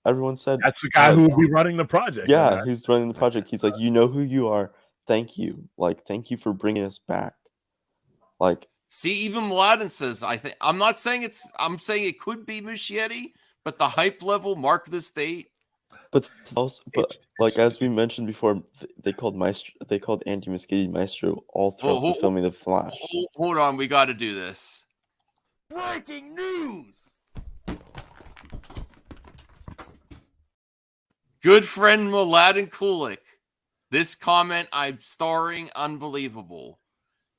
everyone said that's the guy who will be running the project. Yeah, who's running the project. He's like, you know who you are. Thank you. Thank you for bringing us back. See, even Mladen says, I'm not saying I'm saying it could be Muschietti, but the hype level, mark this date. But also, as we mentioned before, they called Andy Muschietti Maestro all throughout the filming of Flash. Hold on, we got to do this. Breaking news. Good friend Mladen Kulik. This comment I'm starring unbelievable.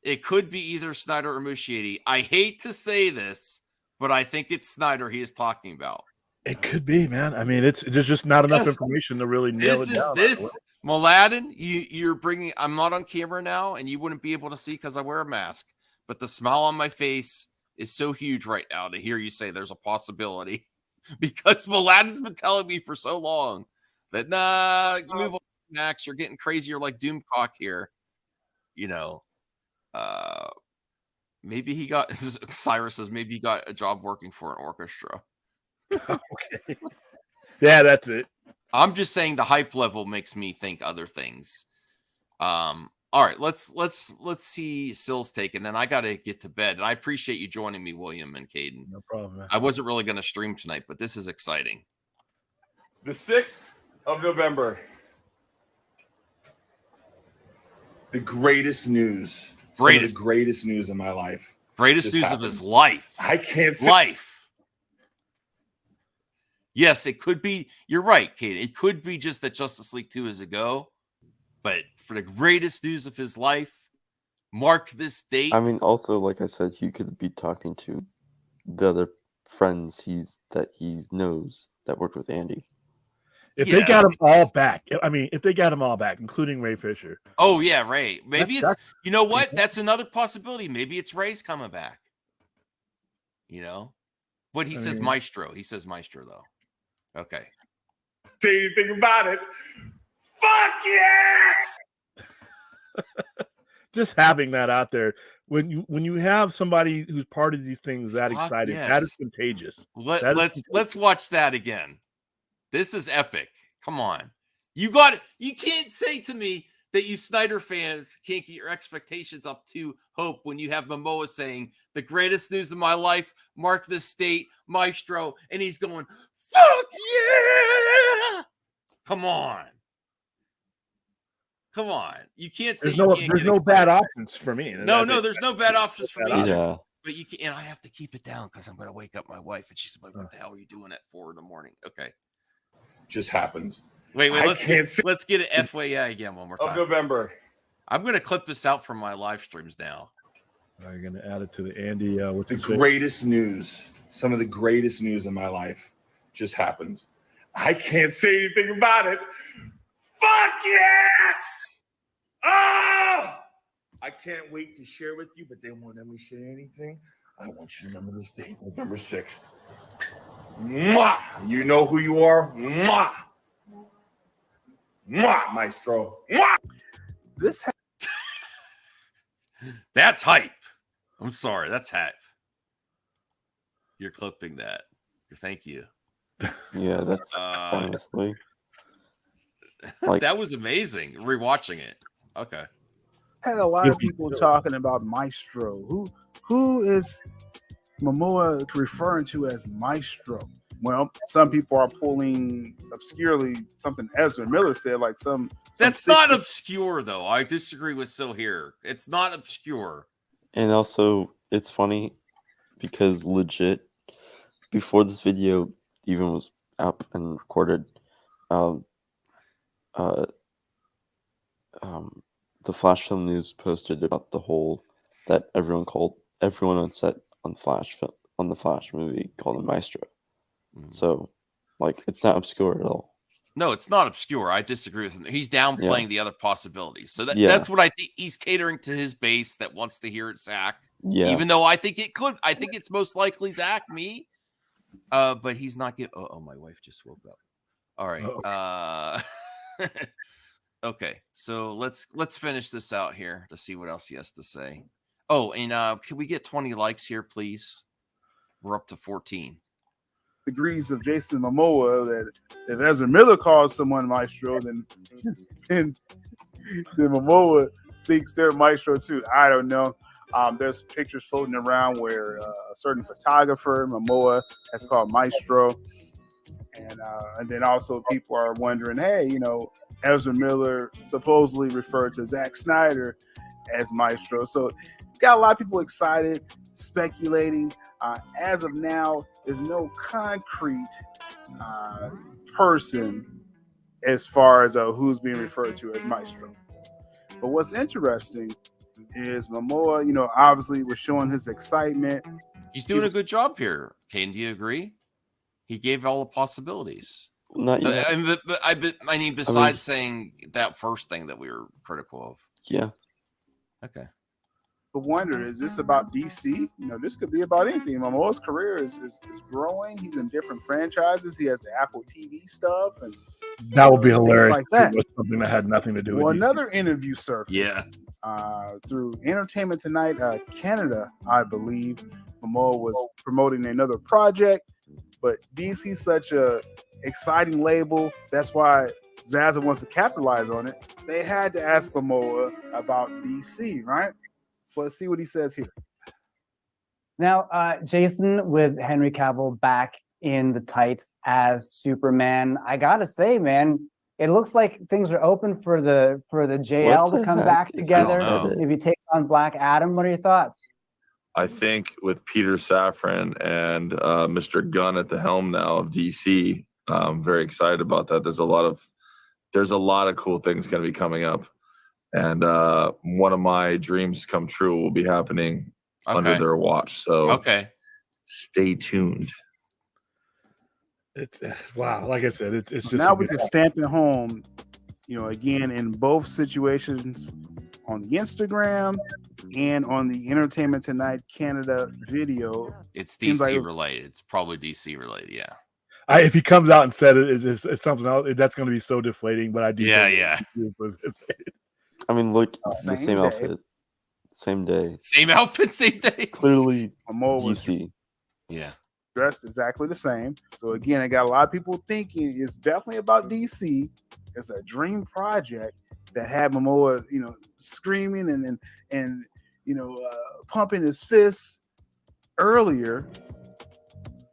It could be either Snyder or Muschietti. I hate to say this, but I think it's Snyder he is talking about. It could be, man. I mean, there's just not enough Yes. information to really nail it down. This Mladen, you're bringing. I'm not on camera now, and you wouldn't be able to see because I wear a mask. But the smile on my face is so huge right now to hear you say there's a possibility, because Mladen's been telling me for so long that you move on, Max. You're getting crazier like Doomcock here. You know, maybe he got. Cyrus says maybe he got a job working for an orchestra. Okay. Yeah, that's it. I'm just saying the hype level makes me think other things. All right, let's see Sill's take, and then I got to get to bed. And I appreciate you joining me, William and Caden. No problem, man. I wasn't really going to stream tonight, but this is exciting. The 6th of November. The greatest news. Some of the greatest news in my life. Greatest news of his life. I can't say. Life. Yes, it could be. You're right, Kate. It could be just that Justice League 2 is a go. But for the greatest news of his life, mark this date. I mean, also, like I said, he could be talking to the other friends that he knows that worked with Andy. If they got them all back, if they got them all back, including Ray Fisher. Oh, yeah, Ray. Maybe you know what? That's another possibility. Maybe it's Ray's coming back. You know? But he says Maestro. He says Maestro, though. Okay. Say anything about it. Fuck yes! Just having that out there, when you have somebody who's part of these things that excited, that is contagious. Let's watch that again. This is epic. Come on. You can't say to me that you Snyder fans can't get your expectations up to hope when you have Momoa saying the greatest news of my life, mark this date, Maestro, and he's going, fuck yeah! Come on. Come on. You can't say there's no bad options for me. No, there's no bad options for me either. Yeah. But you can, and I have to keep it down because I'm going to wake up my wife and she's like, what the hell are you doing at 4 a.m? Okay. Just happened. Wait, let's get it FYI again one more time. Of November. I'm going to clip this out from my live streams now. Are you going to add it to the Andy? What's the greatest news? Some of the greatest news in my life just happened. I can't say anything about it. Fuck yes! Oh! I can't wait to share with you, but they won't let me share anything. I want you to remember this date, November 6th. Mwah! You know who you are. Mwah! Mwah, Maestro. Mwah! That's hype. I'm sorry. That's hype. You're clipping that. Thank you. Yeah, that's honestly. Like, that was amazing. Rewatching it. Okay. Had a lot of people talking about Maestro. Who is Momoa referring to as Maestro? Well, some people are pulling obscurely something Ezra Miller said, like some. That's not obscure, though. I disagree with Sil here. It's not obscure. And also, it's funny because legit, before this video even was up and recorded, the Flash Film News posted about the whole that everyone on set on the Flash movie called him Maestro. So, like, it's not obscure at all. No, it's not obscure. I disagree with him. He's downplaying the other possibilities. So that's what I think. He's catering to his base that wants to hear it, Zack. Yeah. Even though I think it could. I think it's most likely Zack, me. But he's not giving. Oh, my wife just woke up. All right. Okay. So let's finish this out here to see what else he has to say. Oh, and can we get 20 likes here, please? We're up to 14. Degrees of Jason Momoa that if Ezra Miller calls someone Maestro, then Momoa thinks they're Maestro too. I don't know. There's pictures floating around where a certain photographer Momoa has called Maestro, and then also people are wondering, hey, Ezra Miller supposedly referred to Zack Snyder as Maestro. So got a lot of people excited, speculating. As of now, there's no concrete person as far as who's being referred to as Maestro. But what's interesting is Momoa, obviously was showing his excitement. He's doing a good job here. Kane, do you agree? He gave all the possibilities. Not yet. I mean, besides saying that first thing that we were critical of. Yeah. Okay. The wonder is this about DC? You know, this could be about anything. Momoa's career is growing. He's in different franchises. He has the Apple TV stuff, and that would be things hilarious. like that. It was something that had nothing to do Well, with DC. another interview surfaced. Yeah. Through Entertainment Tonight Canada, I believe Momoa was promoting another project, but DC's such a exciting label. That's why Zaza wants to capitalize on it. They had to ask Momoa about DC, right? So let's see what he says here. Now, Jason, with Henry Cavill back in the tights as Superman, I gotta say, man, it looks like things are open for the JL to come back together. If you take on Black Adam, what are your thoughts? I think with Peter Safran and Mr. Gunn at the helm now of DC, I'm very excited about that. There's a lot of cool things going to be coming up, and one of my dreams come true will be happening under their watch. So stay tuned. It's wow, like I said, it's just now we can stamp it home. You know, again in both situations, on the Instagram and on the Entertainment Tonight Canada video. It's DC related. It's probably DC related. Yeah. If he comes out and said it's something else, that's going to be so deflating. But I do. Yeah. I mean, look, it's the same outfit, same day, same outfit, same day. Clearly, Momoa was DC. Yeah. Dressed exactly the same. So again, I got a lot of people thinking it's definitely about DC. It's a dream project that had Momoa, you know, screaming and you know, pumping his fists earlier.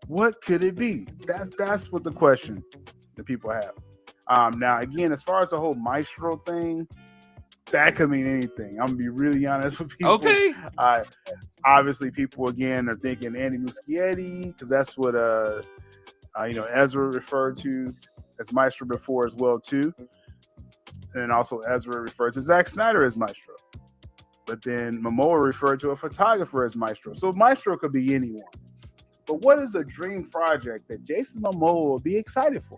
What could it be? That's what the question that people have. Now again, as far as the whole Maestro thing, that could mean anything. I'm gonna be really honest with people. Okay. Obviously, people again are thinking Andy Muschietti because that's what you know, Ezra referred to as Maestro before as well too, and also Ezra referred to Zack Snyder as Maestro. But then Momoa referred to a photographer as Maestro. So Maestro could be anyone. But what is a dream project that Jason Momoa will be excited for?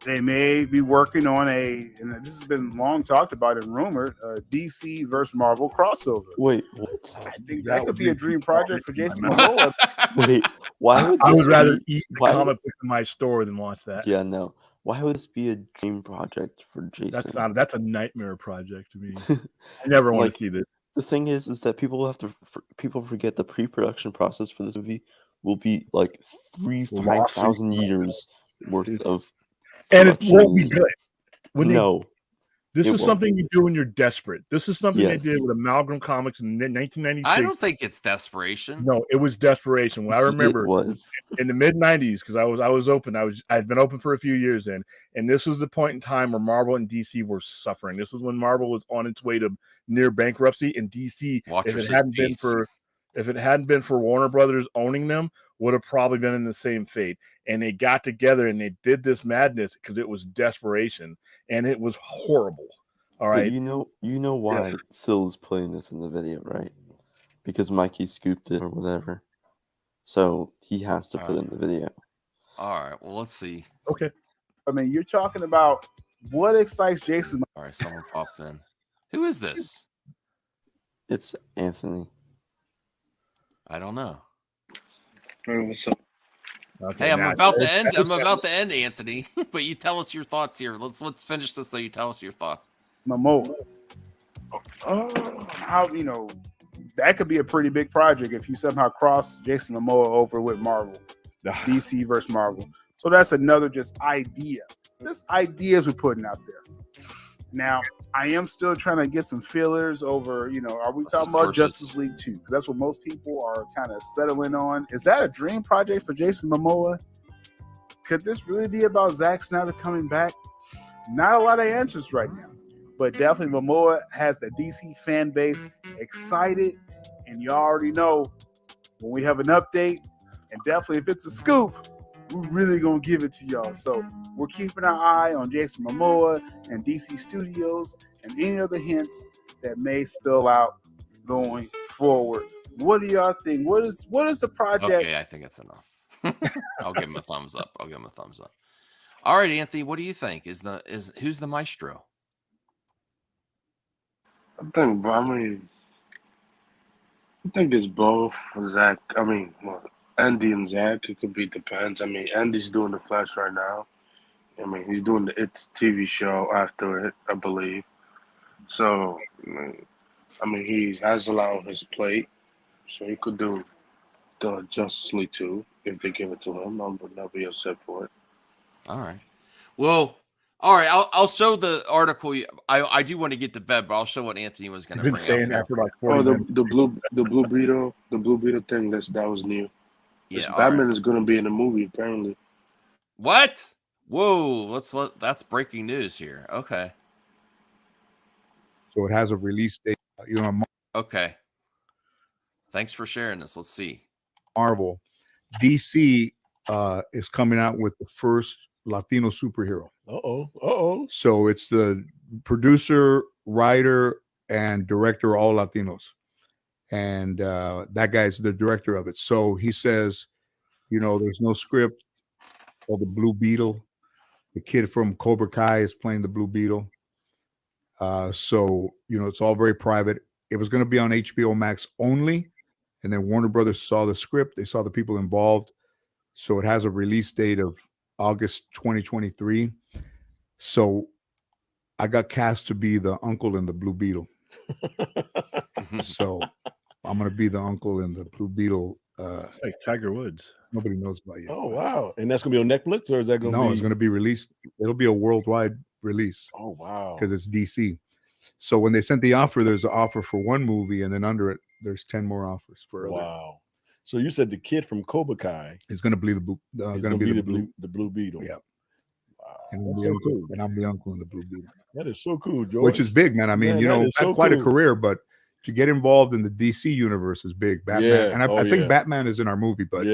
They may be working on and this has been long talked about and rumored, DC versus Marvel crossover. Wait, what? I think that could be a dream project for Jason Momoa. Wait, why would I this would rather be- eat the why comic would- book in my store than watch that. Yeah, no. Why would this be a dream project for Jason? That's a nightmare project to me. I never want Like, to see this. The thing is that people forget the pre-production process for this movie will be like 5,000 years worth of. And it won't be good. No. This it is won't. something you do when you're desperate. This is something they Yes. did with Amalgam Comics in 1996. I don't think it's desperation. No, it was desperation. Well, I remember It was. in the mid 90s because I was open. I'd been open for a few years then, and this was the point in time where Marvel and DC were suffering. This was when Marvel was on its way to near bankruptcy, and DC, if it hadn't been for Warner Brothers owning them, would have probably been in the same fate. And they got together and they did this madness because it was desperation, and it was horrible. All But right, you know why Syl is playing this in the video, right? Because Mikey scooped it or whatever. So he has to put it in the video. All right. Well, let's see. Okay. I mean, you're talking about what excites Jason. All right. Someone popped in. Who is this? It's Anthony. I don't know. What's up? Okay, Hey, I'm now- about to end. I'm about to end, Anthony. But you tell us your thoughts here. Let's finish this. So you tell us your thoughts. Momoa. How, you know, that could be a pretty big project if you somehow cross Jason Momoa over with Marvel, DC versus Marvel. So that's another just idea. Just ideas we're putting out there. Now, I am still trying to get some feelers over, you know, are we talking about Justice League 2? Because that's what most people are kind of settling on. Is that a dream project for Jason Momoa? Could this really be about Zack Snyder coming back? Not a lot of answers right now. But definitely Momoa has the DC fan base excited. And you already know when we have an update, and definitely if it's a scoop, we're really going to give it to y'all. So we're keeping our eye on Jason Momoa and DC Studios and any other hints that may spill out going forward. What do y'all think? What is the project? Okay, I think it's enough. I'll give him a thumbs up. I'll give him a thumbs up. All right, Anthony, what do you think? Who's the maestro? I think it's both Zach. Andy and Zach. It could be depends. Andy's doing the Flash right now. He's doing the It's TV show after it, I believe. So, he has a lot on his plate, so he could do the Justice League 2 if they give it to him. I would not be upset for it. All right. Well, all right. I'll show the article. I do want to get to bed, but I'll show what Anthony was going to bring up here. After like 40 the blue beetle thing. That was new. Yeah, Batman is going to be in the movie apparently. What? Whoa! That's breaking news here. Okay. So it has a release date. Okay. Thanks for sharing this. Let's see. Marvel, DC is coming out with the first Latino superhero. So it's the producer, writer, and director, all Latinos. And that guy's the director of it. So he says, there's no script for the Blue Beetle. The kid from Cobra Kai is playing the Blue Beetle. So, it's all very private. It was going to be on HBO Max only. And then Warner Brothers saw the script. They saw the people involved. So it has a release date of August 2023. So I got cast to be the uncle in the Blue Beetle. So I'm going to be the uncle in the Blue Beetle. Like Tiger Woods. Nobody knows about yet. Oh, wow. And that's going to be on Netflix, or is that going to be? No, it's going to be released. It'll be a worldwide release. Oh, wow. Because it's DC. So when they sent the offer, there's an offer for one movie, and then under it, there's 10 more offers for other. Wow. So you said the kid from Cobra Kai is going to be the Blue Beetle. Yeah. Wow. And That's so cool. And I'm the uncle in the Blue Beetle. That is so cool, George. Which is big, man. I mean, that is I so had quite a cool. career, but to get involved in the DC universe is big. Batman, Yeah. and I think Batman is in our movie, but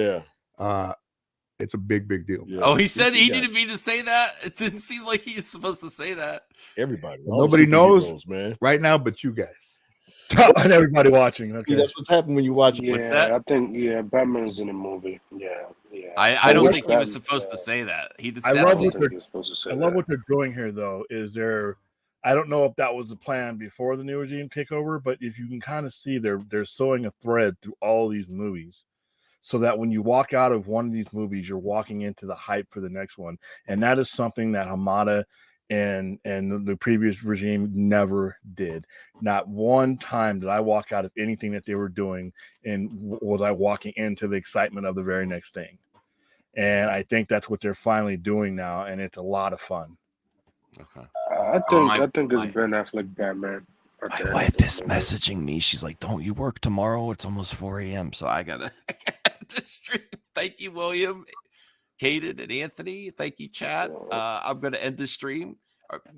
it's a big deal. Oh, he said he didn't mean to say that. It didn't seem like he was supposed to say that. Everybody. Nobody knows, man, right now, but you guys. And everybody watching. Okay. That's what's happening when you watch. Yeah, What's that? I think Batman is in the movie. Yeah. I don't think he was supposed to say that. I love what they're doing here, though. I don't know if that was the plan before the new regime takeover, but if you can kind of see they're sewing a thread through all these movies, so that when you walk out of one of these movies, you're walking into the hype for the next one, and that is something that Hamada and the previous regime never did. Not one time did I walk out of anything that they were doing and was I walking into the excitement of the very next thing. And I think that's what they're finally doing now, and it's a lot of fun. Okay. I think it's Ben Affleck Batman. My wife is messaging me. She's like, "Don't you work tomorrow? It's almost 4 a.m." So I gotta stream. Thank you, William, Caden, and Anthony. Thank you, chat. I'm gonna end the stream.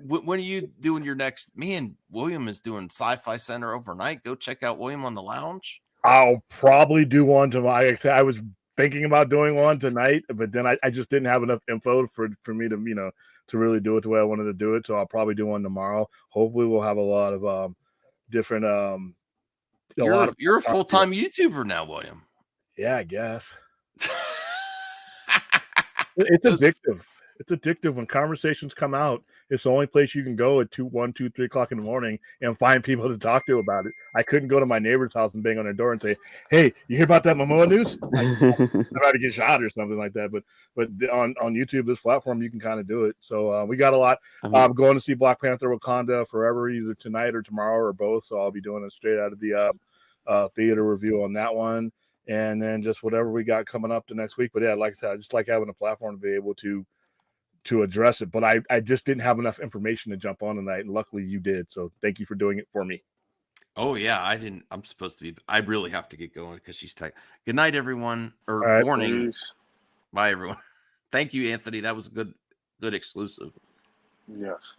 When are you doing your next? Man, William is doing Sci-Fi Center overnight. Go check out William on the Lounge. I'll probably do one tomorrow. I was thinking about doing one tonight, but then I just didn't have enough info for me to to really do it the way I wanted to do it. So I'll probably do one tomorrow. Hopefully we'll have a lot of different You're a full-time YouTuber now, William. Yeah, I guess. It's addictive. It's addictive when conversations come out. It's the only place you can go at 1, 2, 3 o'clock in the morning and find people to talk to about it. I couldn't go to my neighbor's house and bang on their door and say, "Hey, you hear about that Momoa news?" I'm about to get shot or something like that. But on YouTube, this platform, you can kind of do it. So we got a lot. I'm going to see Black Panther Wakanda Forever either tonight or tomorrow or both. So I'll be doing it straight out of the theater review on that one. And then just whatever we got coming up the next week. But yeah, like I said, I just like having a platform to be able to address it. But I just didn't have enough information to jump on tonight. And luckily you did. So thank you for doing it for me. Oh, yeah. I'm supposed to be. I really have to get going because she's tight. Good night, everyone. Or right, morning. Peace. Bye, everyone. Thank you, Anthony. That was a good exclusive. Yes.